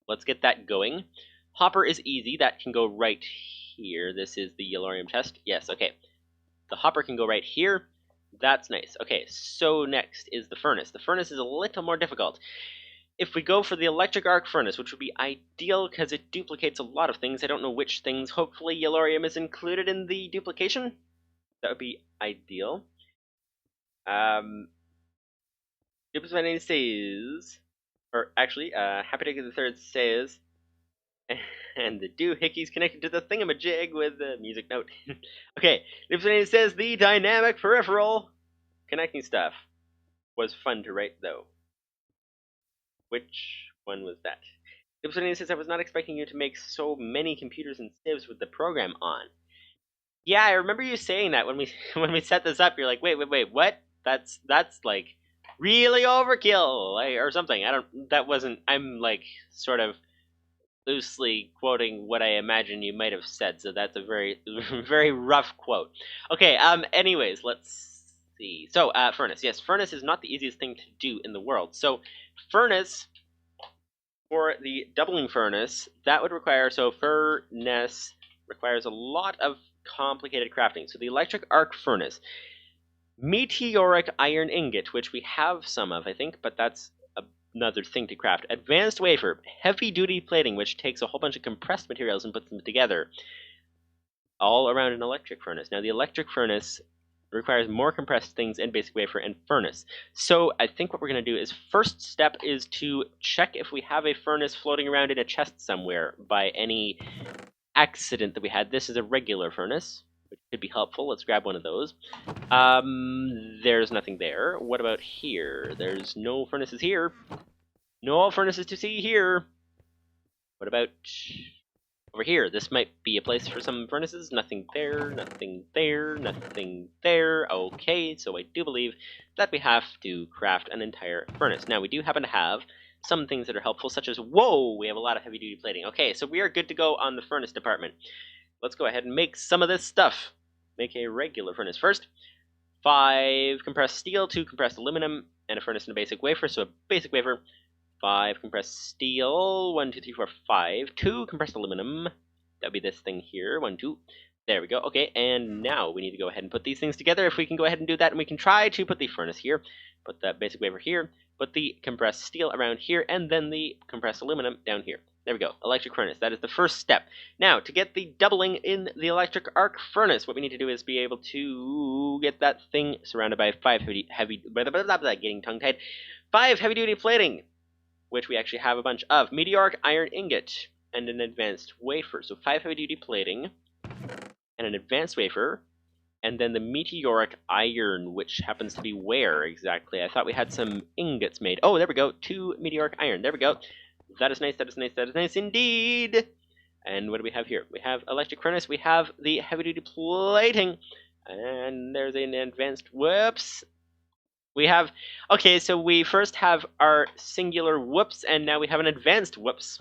Let's get that going. Hopper is easy. That can go right here. This is the yellorium chest. Yes, okay. The hopper can go right here. That's nice. Okay, so next is the furnace. The furnace is a little more difficult. If we go for the electric arc furnace, which would be ideal because it duplicates a lot of things. I don't know which things. Hopefully yellorium is included in the duplication. That would be ideal. Ep37 says, or actually, Happy Dick the Third says, and the doohickey's connected to the thingamajig with the music note. Okay, Ep37 says the dynamic peripheral connecting stuff was fun to write though. Which one was that? Ep37 says I was not expecting you to make so many computers and civs with the program on. Yeah, I remember you saying that when we set this up. You're like, wait, what? That's like really overkill, or something. That wasn't. I'm like sort of loosely quoting what I imagine you might have said. So that's a very very rough quote. Okay. Anyways, let's see. So furnace. Yes, furnace is not the easiest thing to do in the world. So furnace. For the doubling furnace, that would require, so furnace requires a lot of complicated crafting. So the electric arc furnace, meteoric iron ingot, which we have some of, I think, but that's another thing to craft. Advanced wafer, heavy duty plating, which takes a whole bunch of compressed materials and puts them together, all around an electric furnace. Now the electric furnace requires more compressed things and basic wafer and furnace. So I think what we're going to do is first step is to check if we have a furnace floating around in a chest somewhere by any accident that we had. This is a regular furnace, which could be helpful. Let's grab one of those. There's nothing there. What about here? There's no furnaces here. No furnaces to see here. What about over here? This might be a place for some furnaces. Nothing there, nothing there, nothing there. Okay, so I do believe that we have to craft an entire furnace. Now, we do happen to have some things that are helpful, such as, whoa, we have a lot of heavy-duty plating. Okay, so we are good to go on the furnace department. Let's go ahead and make some of this stuff. Make a regular furnace first. 5 compressed steel, 2 compressed aluminum, and a furnace and a basic wafer. So a basic wafer. 5 compressed steel, 1, 2, 3, 4, 5. 2 compressed aluminum. That'll be this thing here. 1, 2. There we go. Okay, and now we need to go ahead and put these things together. If we can go ahead and do that, and we can try to put the furnace here, put the basic wafer here, put the compressed steel around here, and then the compressed aluminum down here. There we go. Electric furnace. That is the first step. Now, to get the doubling in the electric arc furnace, what we need to do is be able to get that getting tongue-tied, 5 heavy-duty plating, which we actually have a bunch of. Meteoric iron ingot and an advanced wafer. So 5 heavy-duty plating and an advanced wafer, and then the meteoric iron, which happens to be where exactly? I thought we had some ingots made. Oh, there we go. 2 meteoric iron. There we go. That is nice, that is nice, that is nice indeed. And what do we have here? We have electric furnace, we have the heavy-duty plating, and there's an advanced, whoops. We have, okay, so we first have our singular whoops, and now we have an advanced whoops.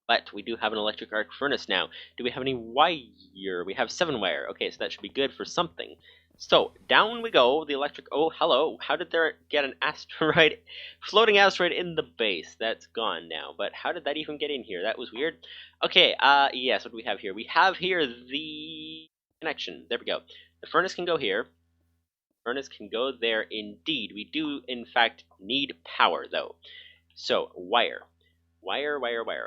But we do have an electric arc furnace now. Do we have any wire? We have 7 wire. Okay, so that should be good for something. So, down we go, the electric, oh, hello, how did there get an asteroid, floating asteroid in the base? That's gone now, but how did that even get in here? That was weird. Okay, yes, what do we have here? We have here the connection, there we go. The furnace can go here, furnace can go there indeed. We do, in fact, need power, though. So, wire. Wire,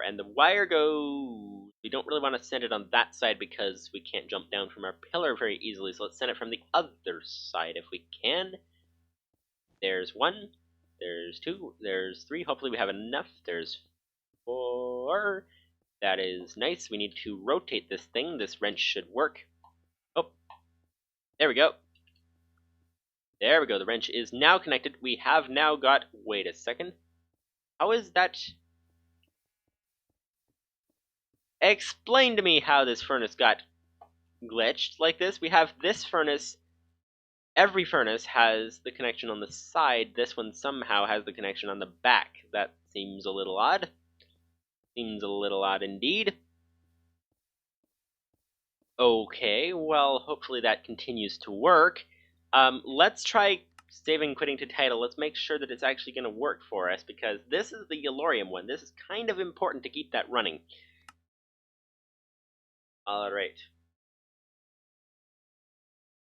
and the wire goes, we don't really want to send it on that side because we can't jump down from our pillar very easily, so let's send it from the other side if we can. There's 1, there's 2, there's 3, hopefully we have enough, there's 4, that is nice. We need to rotate this thing, this wrench should work. Oh, There we go. There we go. The wrench is now connected. We have now got... Wait a second. How is that... Explain to me how this furnace got glitched like this. We have this furnace. Every furnace has the connection on the side. This one somehow has the connection on the back. That seems a little odd. Seems a little odd indeed. Okay, well, hopefully that continues to work. Let's try saving quitting to title. Let's make sure that it's actually going to work for us, because this is the Yellorium one. This is kind of important to keep that running. Alright.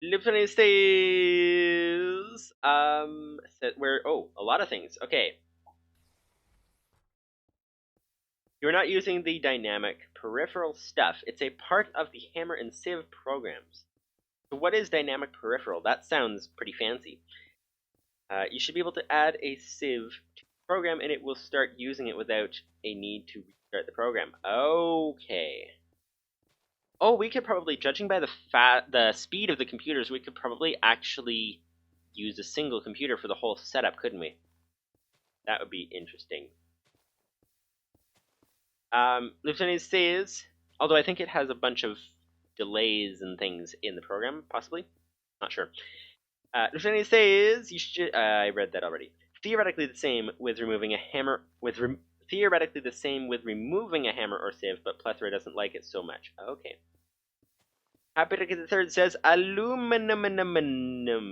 Lipton stays... where... Oh, a lot of things. Okay. You're not using the dynamic peripheral stuff. It's a part of the hammer and sieve programs. So what is dynamic peripheral? That sounds pretty fancy. You should be able to add a sieve to the program, and it will start using it without a need to restart the program. Okay. Oh, we could probably, judging by the speed of the computers, we could probably actually use a single computer for the whole setup, couldn't we? That would be interesting. Lieutenant says, although I think it has a bunch of delays and things in the program, possibly. Not sure. Lieutenant says you should. I read that already. Theoretically the same with removing a hammer. Theoretically the same with removing a hammer or sieve, but Plethora doesn't like it so much. Okay. Happy Ducky the Third says aluminum.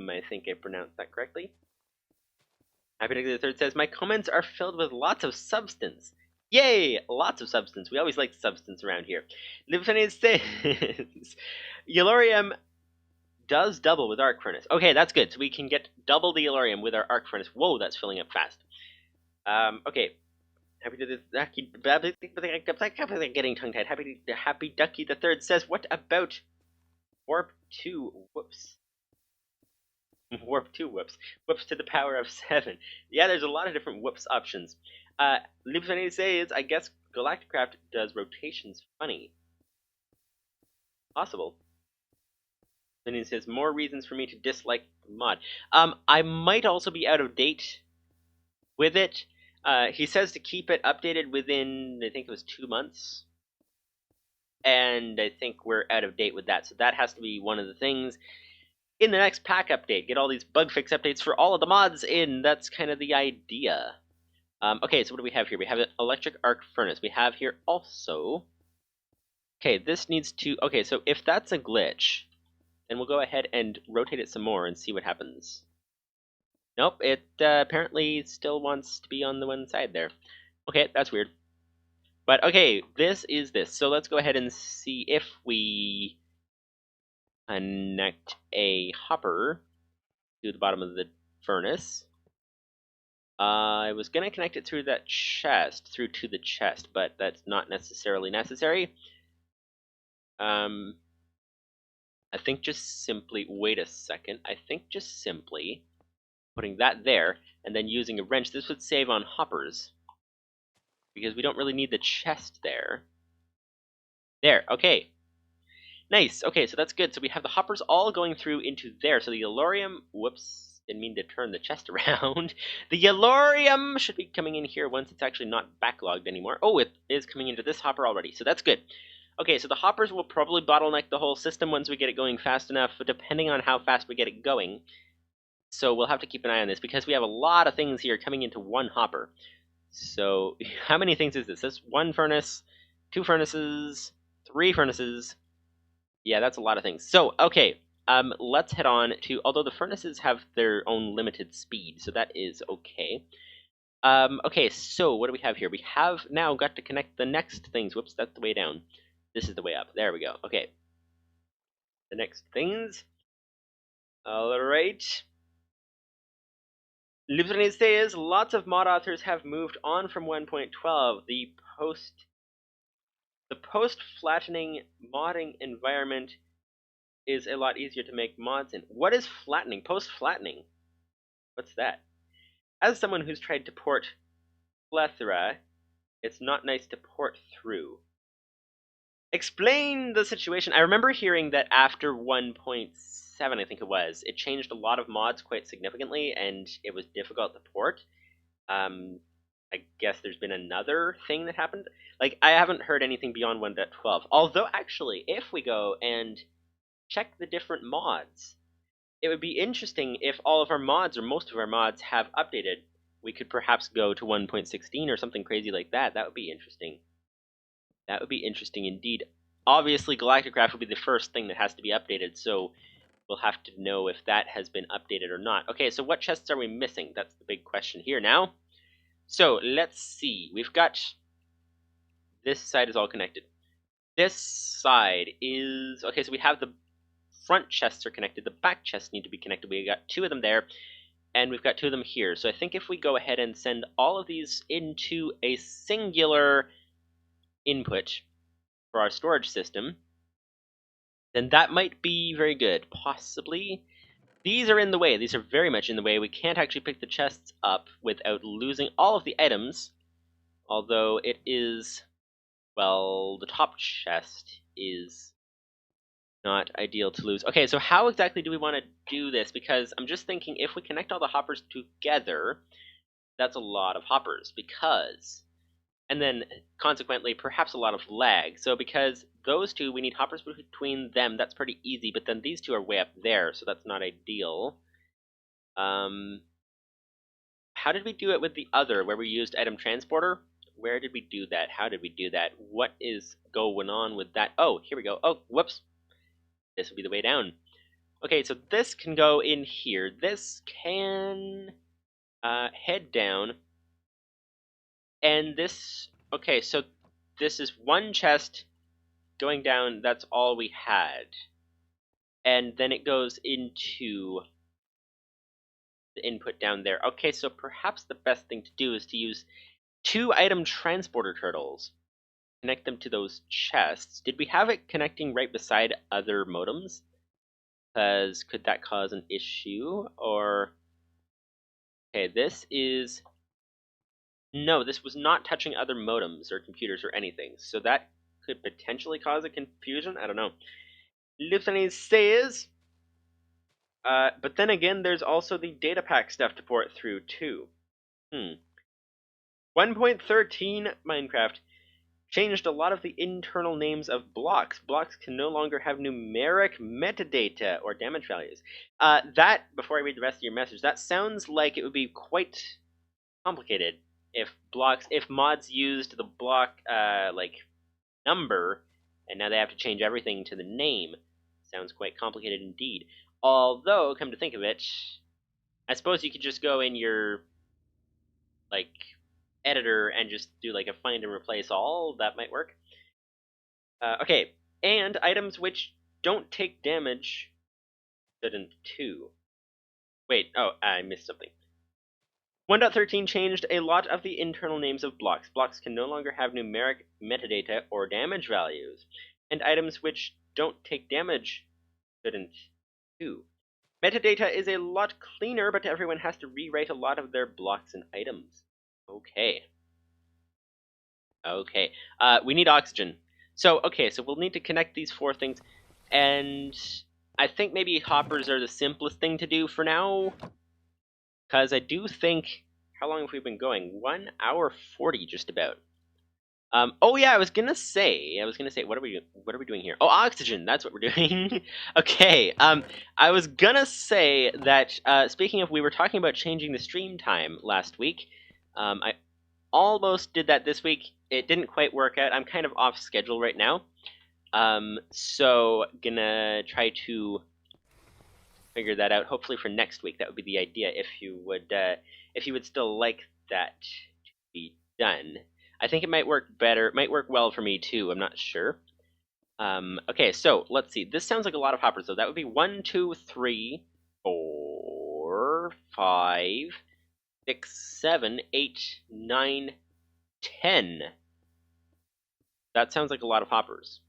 I think I pronounced that correctly. Happy Ducky the Third says my comments are filled with lots of substance. Yay! Lots of substance. We always like substance around here. Lieutenant says Yellorium does double with arc furnace. Okay, that's good. So we can get double the Yellorium with our arc furnace. Whoa, that's filling up fast. Okay. Getting tongue-tied. Happy Ducky the Third says, what about Warp 2? Whoops. Warp 2 whoops. Whoops to the power of 7. Yeah, there's a lot of different whoops options. Lieutenant says, I guess ComputerCraft does rotations funny. Possible. Then he says, more reasons for me to dislike the mod. I might also be out of date with it. He says to keep it updated within, I think it was 2 months. And I think we're out of date with that. So that has to be one of the things. In the next pack update, get all these bug fix updates for all of the mods in. That's kind of the idea. Okay, so what do we have here? We have an electric arc furnace. We have here also... Okay, this needs to... Okay, so if that's a glitch, then we'll go ahead and rotate it some more and see what happens. Nope, it apparently still wants to be on the one side there. Okay, that's weird. But okay, this is this. So let's go ahead and see if we connect a hopper to the bottom of the furnace. I was going to connect it through that chest, through to the chest, but that's not necessarily necessary. I think just simply, wait a second, I think just simply putting that there, and then using a wrench, this would save on hoppers, because we don't really need the chest there. There, okay. Nice, okay, so that's good. So we have the hoppers all going through into there, so the Yellorium, whoops, didn't mean to turn the chest around. The Yellorium should be coming in here once it's actually not backlogged anymore. Oh, it is coming into this hopper already, so that's good. Okay, so the hoppers will probably bottleneck the whole system once we get it going fast enough, depending on how fast we get it going. So we'll have to keep an eye on this, because we have a lot of things here coming into one hopper. So how many things is this? This 1 furnace, 2 furnaces, 3 furnaces. Yeah, that's a lot of things. So, okay. Let's head on to, although the furnaces have their own limited speed, so that is okay. Okay, so what do we have here? We have now got to connect the next things. Whoops, that's the way down. This is the way up. There we go. Okay. The next things. Alright. Lieutenant says, lots of mod authors have moved on from 1.12. The post-flattening modding environment is a lot easier to make mods in. What is flattening? Post-flattening? What's that? As someone who's tried to port Plethora, it's not nice to port through. Explain the situation. I remember hearing that after 1.7, Ep37, I think it was. It changed a lot of mods quite significantly, and it was difficult to port. I guess there's been another thing that happened. Like, I haven't heard anything beyond 1.12. Although, actually, if we go and check the different mods, it would be interesting if all of our mods, or most of our mods, have updated. We could perhaps go to 1.16 or something crazy like that. That would be interesting. That would be interesting indeed. Obviously, ComputerCraft would be the first thing that has to be updated, so we'll have to know if that has been updated or not. Okay, so what chests are we missing? That's the big question here now. So, let's see. We've got... This side is all connected. This side is... Okay, so we have the front chests are connected. The back chests need to be connected. We got 2 of them there, and we've got 2 of them here. So I think if we go ahead and send all of these into a singular input for our storage system, then that might be very good. Possibly. These are in the way. These are very much in the way. We can't actually pick the chests up without losing all of the items, although it is, well, the top chest is not ideal to lose. Okay, so how exactly do we want to do this? Because I'm just thinking if we connect all the hoppers together, that's a lot of hoppers, because... And then, consequently, perhaps a lot of lag. So because those 2, we need hoppers between them, that's pretty easy, but then these 2 are way up there, so that's not ideal. How did we do it with the other, where we used item transporter? Where did we do that? How did we do that? What is going on with that? Oh, here we go. Oh, whoops. This would be the way down. Okay, so this can go in here. This can head down. And this, okay, so this is 1 chest going down, that's all we had. And then it goes into the input down there. Okay, so perhaps the best thing to do is to use 2 item transporter turtles. Connect them to those chests. Did we have it connecting right beside other modems? Because could that cause an issue? Or, okay, this is... No, this was not touching other modems or computers or anything, so that could potentially cause a confusion. I don't know. Luthany says, but then again, there's also the data pack stuff to port through too. 1.13 Minecraft changed a lot of the internal names of blocks. Blocks can no longer have numeric metadata or damage values. That, before I read the rest of your message, that sounds like it would be quite complicated. If mods used the block like number, and now they have to change everything to the name, sounds quite complicated indeed. Although, come to think of it, I suppose you could just go in your like editor and just do like a find and replace all. That might work. Okay, and items which don't take damage shouldn't too. Wait, oh, I missed something. 1.13 changed a lot of the internal names of blocks. Blocks can no longer have numeric metadata or damage values, and items which don't take damage shouldn't too. Metadata is a lot cleaner, but everyone has to rewrite a lot of their blocks and items. Okay. Okay. We need oxygen. So we'll need to connect these 4 things, and I think maybe hoppers are the simplest thing to do for now. Because I do think, how long have we been going? 1 hour 40, just about. Oh yeah, I was gonna say, what are we doing here? Oh, oxygen, that's what we're doing. Okay, I was gonna say that, speaking of, we were talking about changing the stream time last week. I almost did that this week. It didn't quite work out. I'm kind of off schedule right now. So gonna try to figure that out. Hopefully for next week, that would be the idea. If you would still like that to be done, I think it might work better. It might work well for me too. I'm not sure. Okay, so let's see. This sounds like a lot of hoppers, though. That would be 1, 2, 3, 4, 5, 6, 7, 8, 9, 10. That sounds like a lot of hoppers.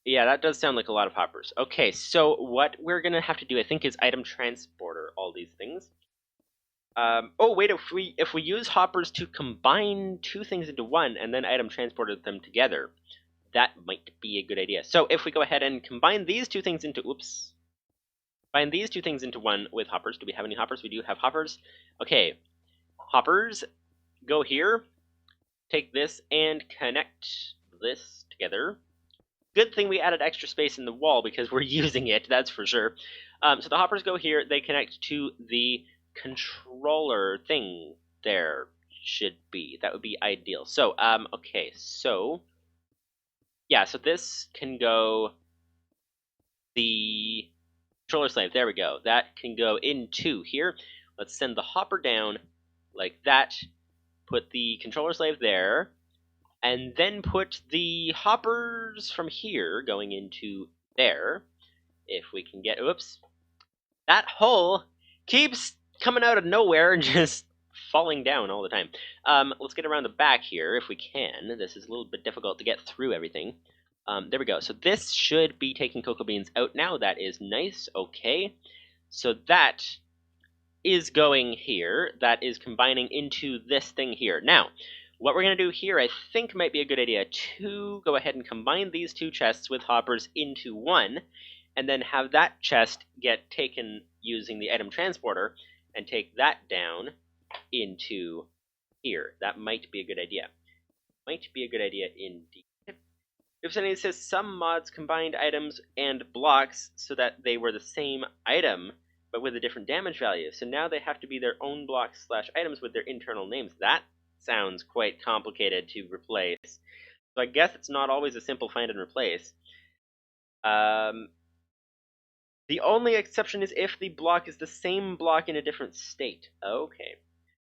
Yeah, that does sound like a lot of hoppers. Okay, so what we're going to have to do, I think, is item transporter all these things. Oh, wait, if we use hoppers to combine 2 things into one and then item transporter them together, that might be a good idea. So if we go ahead and combine these two things into, combine these two things into one with hoppers. Do we have any hoppers? We do have hoppers. Okay, hoppers, go here, take this and connect this together. Good thing we added extra space in the wall because we're using it, that's for sure. So the hoppers go here, they connect to the controller thing there. Should be. That would be ideal. So, okay, so yeah, so this can go the controller slave. There we go. That can go into here. Let's send the hopper down like that. Put the controller slave there. And then put the hoppers from here going into there. If we can get, oops. That hole keeps coming out of nowhere and just falling down all the time. Let's get around the back here if we can. This is a little bit difficult to get through everything. There we go. So this should be taking cocoa beans out now. That is nice. Okay. So that is going here. That is combining into this thing here. Now, what we're going to do here, I think might be a good idea to go ahead and combine these two chests with hoppers into one, and then have that chest get taken using the item transporter, and take that down into here. That might be a good idea. Might be a good idea indeed. If something says some mods combined items and blocks so that they were the same item, but with a different damage value. So now they have to be their own blocks / items with their internal names. That sounds quite complicated to replace. So I guess it's not always a simple find and replace. The only exception is if the block is the same block in a different state. Okay.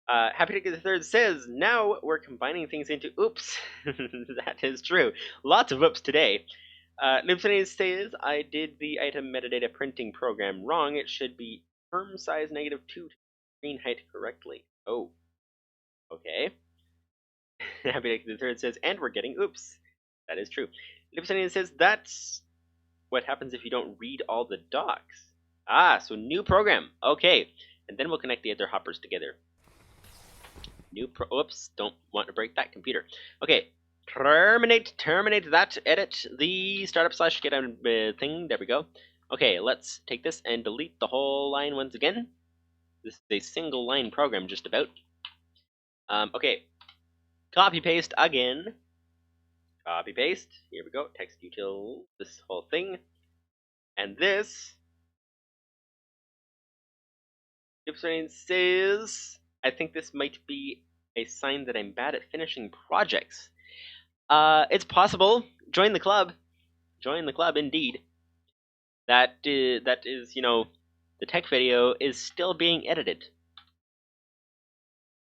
Happy to get the third says, now we're combining things into oops. That is true. Lots of oops today. Noobsonese says, I did the item metadata printing program wrong. It should be term size -2 to screen height correctly. Oh. Okay. Happy to get the third says, and we're getting oops. That is true. Noobsonese says, that's what happens if you don't read all the docs. Ah, so new program. Okay. And then we'll connect the other hoppers together. Oops, don't want to break that computer. Okay, terminate that, edit the startup / get out thing, there we go. Okay, let's take this and delete the whole line once again. This is a single line program just about. Okay, copy paste again. Copy paste, here we go, text util, this whole thing. And this, Gibson says, I think this might be a sign that I'm bad at finishing projects. It's possible. Join the club. Join the club, indeed. That is, you know, the tech video is still being edited.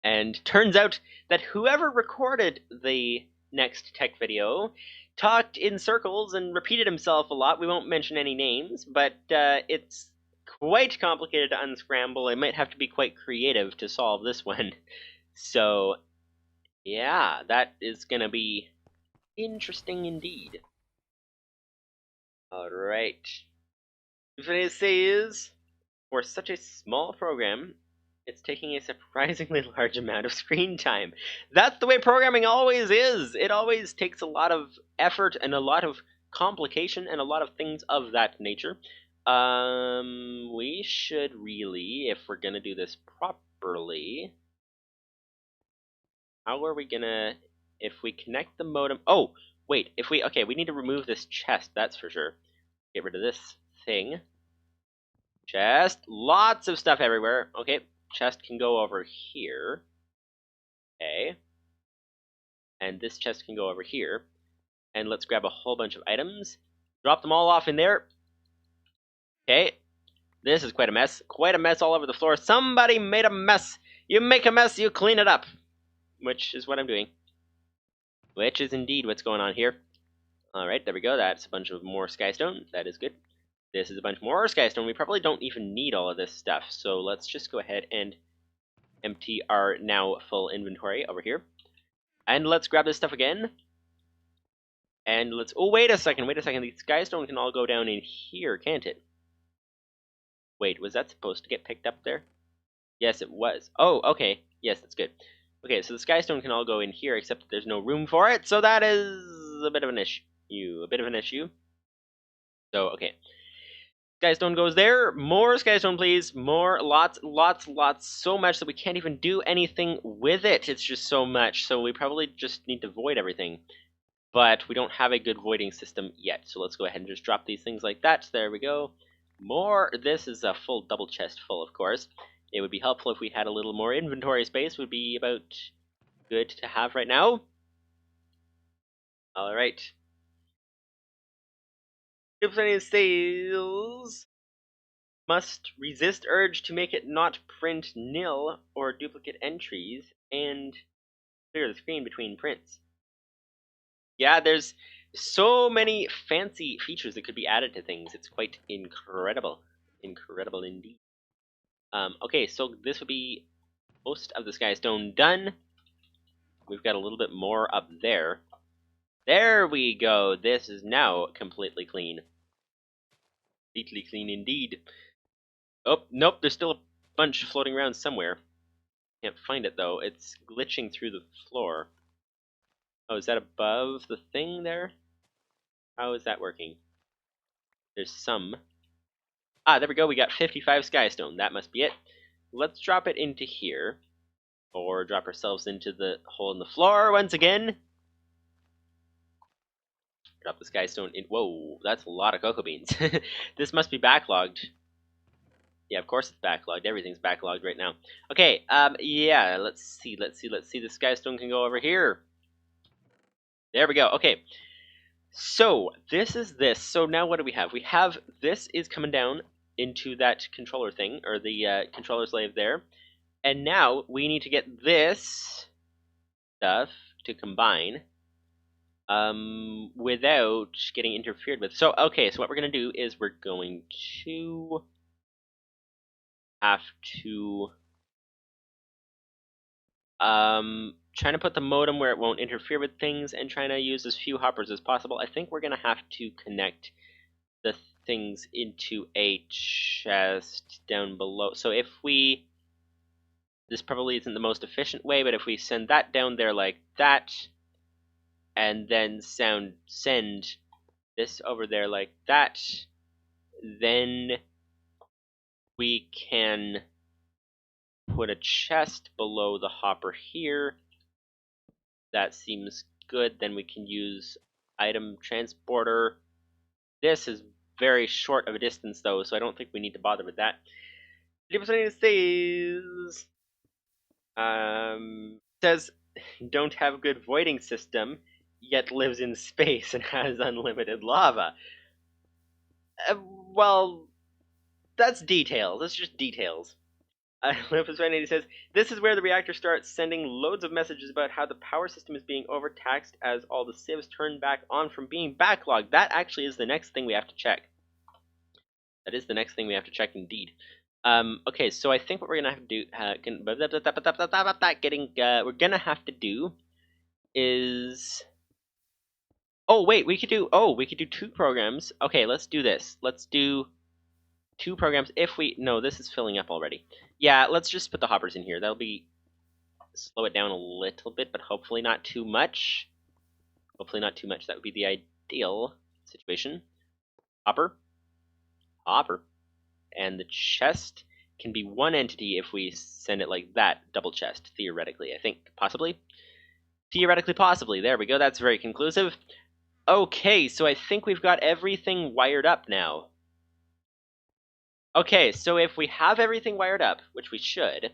And turns out that whoever recorded the next tech video talked in circles and repeated himself a lot. We won't mention any names, but it's quite complicated to unscramble. I might have to be quite creative to solve this one. So, yeah, that is going to be interesting indeed. Alright. What it says, for such a small program, it's taking a surprisingly large amount of screen time. That's the way programming always is. It always takes a lot of effort and a lot of complication and a lot of things of that nature. We should really, if we're going to do this properly... How are we gonna, if we connect the modem, oh, wait, if we, okay, we need to remove this chest, that's for sure. Get rid of this thing. Chest, lots of stuff everywhere. Okay, chest can go over here. Okay. And this chest can go over here. And let's grab a whole bunch of items. Drop them all off in there. Okay. This is quite a mess. Quite a mess all over the floor. Somebody made a mess. You make a mess, you clean it up. Which is what I'm doing. Which is indeed what's going on here. Alright, there we go. That's a bunch of more skystone. That is good. This is a bunch more skystone. We probably don't even need all of this stuff. So let's just go ahead and empty our now full inventory over here. And let's grab this stuff again. And let's... Oh, wait a second. Wait a second. The skystone can all go down in here, can't it? Wait, was that supposed to get picked up there? Yes, it was. Oh, okay. Yes, that's good. Okay, so the skystone can all go in here, except that there's no room for it, so that is a bit of an issue. You a bit of an issue. So, okay. Skystone goes there. More Skystone, please. More. Lots. So much that we can't even do anything with it. It's just so much. So we probably just need to void everything. But we don't have a good voiding system yet. So let's go ahead and just drop these things like that. There we go. More. This is a full double chest full, of course. It would be helpful if we had a little more inventory space. Would be about good to have right now. All right. Duplicate sales must resist urge to make it not print nil or duplicate entries and clear the screen between prints. Yeah, there's so many fancy features that could be added to things. It's quite incredible. Incredible indeed. Okay, so this would be most of the Skystone done. We've got a little bit more up there. There we go. This is now completely clean. Completely clean indeed. Oh, nope, there's still a bunch floating around somewhere. Can't find it, though. It's glitching through the floor. Oh, is that above the thing there? How is that working? There's some. Ah, there we go. We got 55 Skystone. That must be it. Let's drop it into here. Or drop ourselves into the hole in the floor once again. Drop the Skystone in. Whoa, that's a lot of cocoa beans. This must be backlogged. Yeah, of course it's backlogged. Everything's backlogged right now. Okay, yeah, let's see. The Skystone can go over here. There we go. Okay. So, this is this. So now what do we have? We have this is coming down into that controller thing, or the controller slave there. And now we need to get this stuff to combine without getting interfered with. So, okay, so what we're going to do is we're going to have to trying to put the modem where it won't interfere with things and trying to use as few hoppers as possible. I think we're going to have to connect the things into a chest down below. So if we, this probably isn't the most efficient way, but if we send that down there like that, and then send this over there like that, then we can put a chest below the hopper here. That seems good. Then we can use item transporter. This is very short of a distance though, so I don't think we need to bother with that. 50% says don't have good voiding system, yet lives in space and has unlimited lava. Well, that's details. That's just details. Limpus says, this is where the reactor starts sending loads of messages about how the power system is being overtaxed as all the sieves turn back on from being backlogged. That actually is the next thing we have to check. That is the next thing we have to check indeed. Okay, so I think what we're gonna have to do, we're gonna have to do is, oh wait, we could do 2 programs. Okay, let's do this. Let's do 2 programs if we, no, this is filling up already. Yeah, let's just put the hoppers in here. That'll be, slow it down a little bit, but hopefully not too much. Hopefully not too much. That would be the ideal situation. Hopper. Hopper. And the chest can be one entity if we send it like that. Double chest, theoretically, I think. Possibly? Theoretically, possibly. There we go. That's very conclusive. Okay, so I think we've got everything wired up now. Okay, so if we have everything wired up, which we should,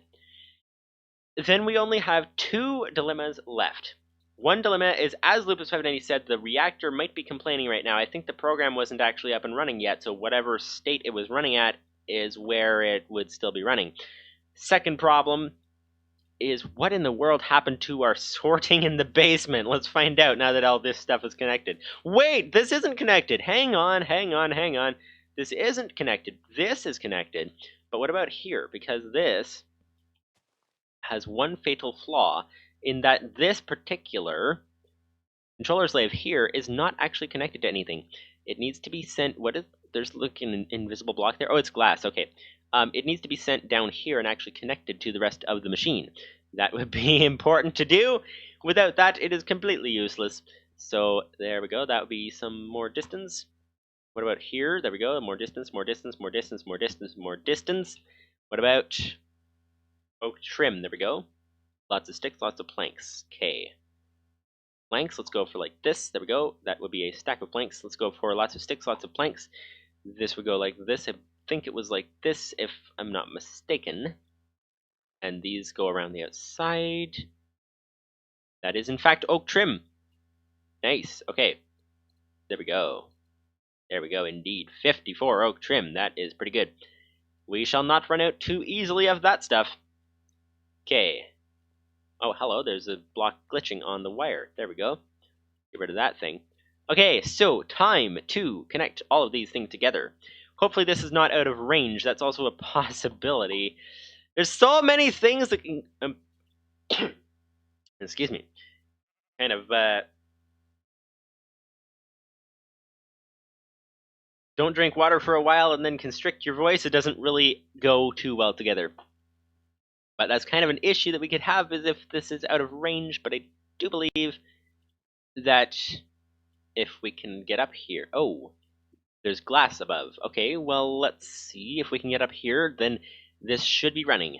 then we only have 2 dilemmas left. One dilemma is, as Lupus590 said, the reactor might be complaining right now. I think the program wasn't actually up and running yet, so whatever state it was running at is where it would still be running. Second problem is, what in the world happened to our sorting in the basement? Let's find out now that all this stuff is connected. Wait, this isn't connected. Hang on. This isn't connected. This is connected. But what about here? Because this has one fatal flaw in that this particular controller slave here is not actually connected to anything. It needs to be sent, there's looking an invisible block there. Oh, it's glass, okay. It needs to be sent down here and actually connected to the rest of the machine. That would be important to do. Without that, it is completely useless. So there we go. That would be some more distance. What about here? There we go. More distance, more distance, more distance, more distance, more distance. What about oak trim? There we go. Lots of sticks, lots of planks. Okay. Planks, let's go for like this. There we go. That would be a stack of planks. Let's go for lots of sticks, lots of planks. This would go like this. I think it was like this, if I'm not mistaken. And these go around the outside. That is, in fact, oak trim. Nice. Okay. There we go. There we go, indeed. 54 oak trim. That is pretty good. We shall not run out too easily of that stuff. Okay. Oh, hello. There's a block glitching on the wire. There we go. Get rid of that thing. Okay, so time to connect all of these things together. Hopefully this is not out of range. That's also a possibility. There's so many things that can... excuse me. Kind of, don't drink water for a while and then constrict your voice. It doesn't really go too well together. But that's kind of an issue that we could have, is if this is out of range. But I do believe that if we can get up here... Oh, there's glass above. Okay, well, let's see if we can get up here. Then this should be running.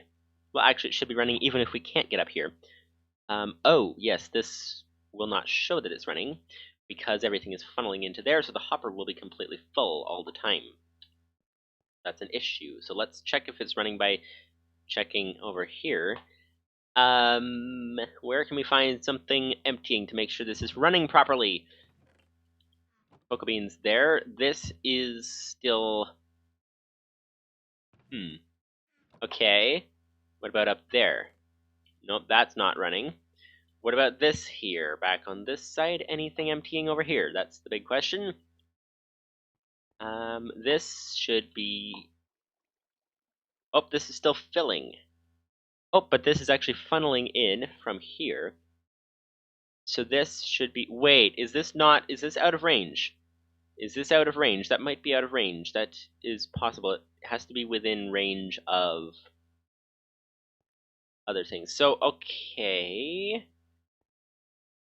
Well, actually, it should be running even if we can't get up here. Oh, yes, this will not show that it's running because everything is funneling into there, so the hopper will be completely full all the time. That's an issue. So let's check if it's running by checking over here. Where can we find something emptying to make sure this is running properly? Cocoa beans there. This is still... Okay. What about up there? Nope, that's not running. What about this here? Back on this side, anything emptying over here? That's the big question. This should be... Oh, this is still filling. Oh, but this is actually funneling in from here. So this should be... Wait, is this not... Is this out of range? Is this out of range? That might be out of range. That is possible. It has to be within range of other things. So, okay...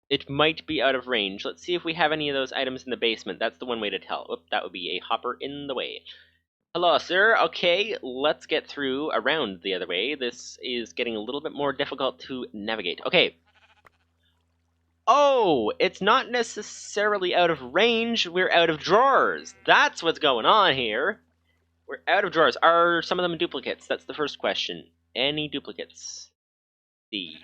It might be out of range. Let's see if we have any of those items in the basement. That's the one way to tell. Oop, that would be a hopper in the way. Hello, sir. Okay, let's get through around the other way. This is getting a little bit more difficult to navigate. Okay. Oh, it's not necessarily out of range. We're out of drawers. That's what's going on here. We're out of drawers. Are some of them duplicates? That's the first question. Any duplicates?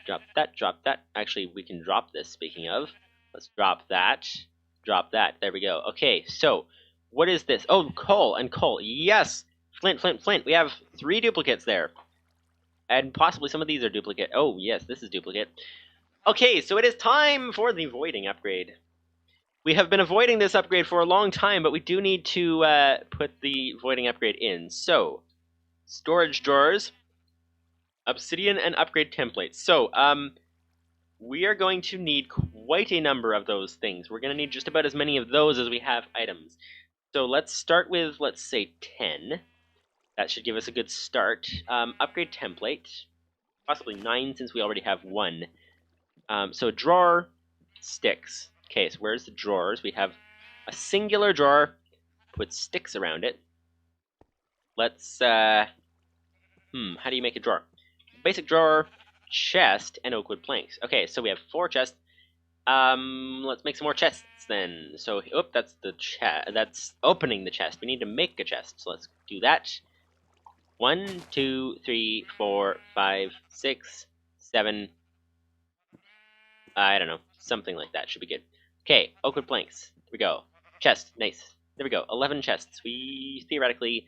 Drop that, drop that. Actually, we can drop this, speaking of. Let's drop that. Drop that. There we go. Okay, so, what is this? Oh, coal and coal. Yes! Flint, flint, flint. We have 3 duplicates there. And possibly some of these are duplicate. Oh, yes, this is duplicate. Okay, so it is time for the voiding upgrade. We have been avoiding this upgrade for a long time, but we do need to put the voiding upgrade in. So, storage drawers. Obsidian and upgrade templates. So, we are going to need quite a number of those things. We're going to need just about as many of those as we have items. So let's start with, let's say, 10. That should give us a good start. Upgrade template. Possibly 9 since we already have 1. So drawer, sticks. Okay, so where's the drawers? We have a singular drawer. Put sticks around it. Let's, how do you make a drawer? Basic drawer, chest, and oakwood planks. Okay, so we have 4 chests. Let's make some more chests then. So, that's the chest. That's opening the chest. We need to make a chest, so let's do that. 1, 2, 3, 4, 5, 6, 7. I don't know, something like that should be good. Okay, oakwood planks. Here we go. Chest, nice. There we go. 11 chests. We theoretically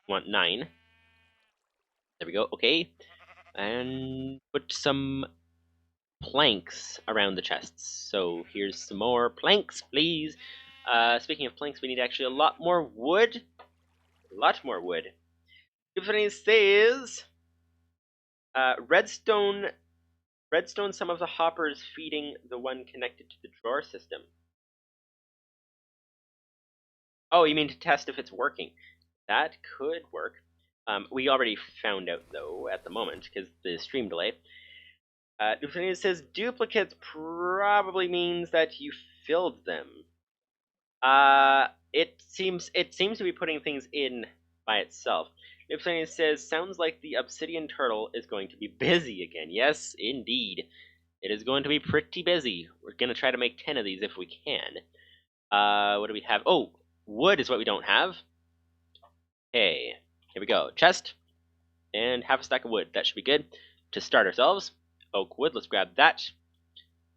want 9. There we go. Okay. And put some planks around the chests. So here's some more planks, please. Speaking of planks, we need actually a lot more wood. A lot more wood. Tiffany says, redstone, some of the hoppers feeding the one connected to the drawer system. Oh, you mean to test if it's working? That could work. We already found out, though, at the moment, because the stream delay. It says duplicates probably means that you filled them. It seems to be putting things in by itself. It says sounds like the obsidian turtle is going to be busy again. Yes, indeed, it is going to be pretty busy. We're gonna try to make 10 of these if we can. What do we have? Oh, wood is what we don't have. Okay, here we go. Chest and half a stack of wood. That should be good to start ourselves. Oak wood. Let's grab that.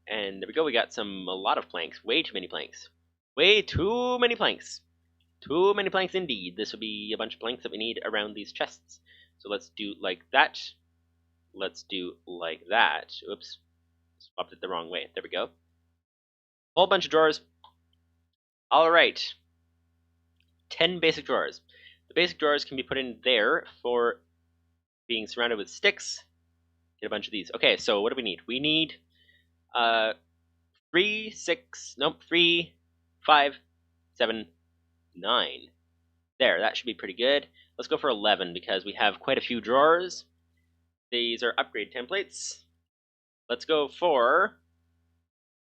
And there we go. We got a lot of planks. Way too many planks. Way too many planks. Too many planks indeed. This will be a bunch of planks that we need around these chests. So let's do like that. Let's do like that. Oops. Swapped it the wrong way. There we go. Whole bunch of drawers. Alright. 10 basic drawers. The basic drawers can be put in there for being surrounded with sticks. Get a bunch of these. Okay, so what do we need? We need 3, 5, 7, 9. There, that should be pretty good. Let's go for 11 because we have quite a few drawers. These are upgrade templates. Let's go for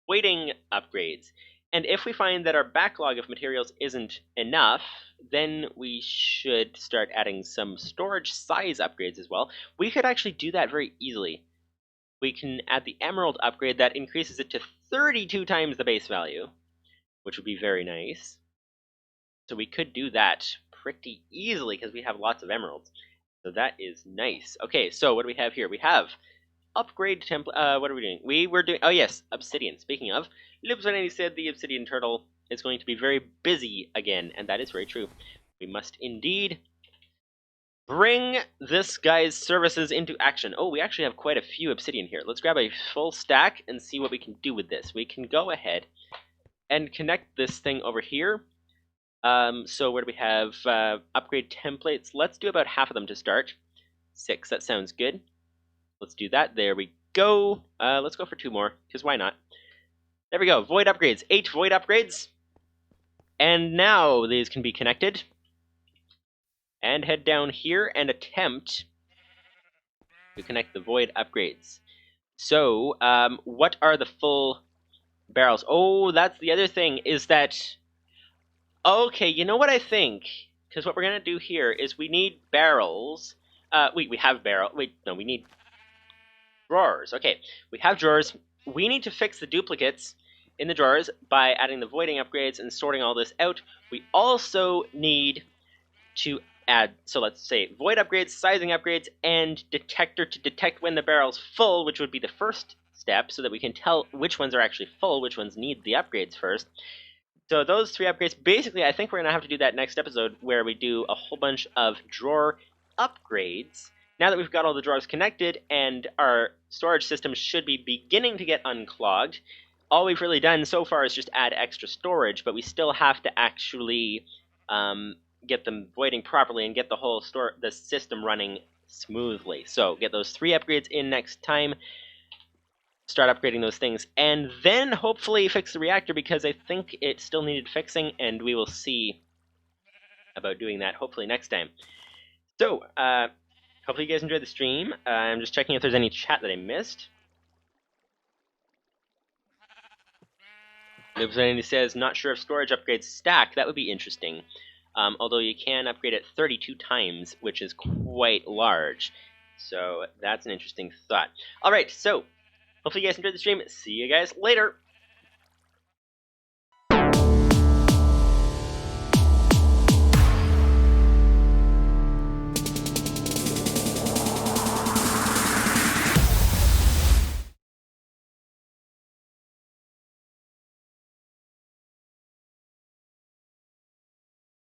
waiting upgrades. And if we find that our backlog of materials isn't enough, then we should start adding some storage size upgrades as well. We could actually do that very easily. We can add the emerald upgrade that increases it to 32 times the base value, which would be very nice. So we could do that pretty easily because we have lots of emeralds. So that is nice. Okay, so what do we have here? We have upgrade template. What are we doing? We were doing. Oh yes, obsidian. Speaking of, Lipsonity said the obsidian turtle is going to be very busy again, and that is very true. We must indeed bring this guy's services into action. Oh, we actually have quite a few obsidian here. Let's grab a full stack and see what we can do with this. We can go ahead and connect this thing over here. So where do we have upgrade templates? Let's do about half of them to start. 6, that sounds good. Let's do that. There we go. Let's go for 2 more, because why not? There we go. Void upgrades. 8 void upgrades. And now these can be connected. And head down here and attempt to connect the void upgrades. So, what are the full barrels? Oh, that's the other thing, is that... Okay, you know what I think? Because what we're going to do here is we need barrels. We have barrel. Wait, no, we need drawers. Okay, we have drawers. We need to fix the duplicates in the drawers by adding the voiding upgrades and sorting all this out. We also need to add, so let's say, void upgrades, sizing upgrades, and detector to detect when the barrel's full, which would be the first step, so that we can tell which ones are actually full, which ones need the upgrades first. So those 3 upgrades, basically, I think we're going to have to do that next episode, where we do a whole bunch of drawer upgrades. Now that we've got all the drawers connected, and our storage system should be beginning to get unclogged, all we've really done so far is just add extra storage, but we still have to actually get them voiding properly and get the whole the system running smoothly. So get those 3 upgrades in next time. Start upgrading those things, and then hopefully fix the reactor, because I think it still needed fixing, and we will see about doing that hopefully next time. So, hopefully you guys enjoyed the stream. I'm just checking if there's any chat that I missed. Nobody says, not sure if storage upgrades stack. That would be interesting. Although you can upgrade it 32 times, which is quite large. So that's an interesting thought. Alright, so hopefully you guys enjoyed the stream. See you guys later.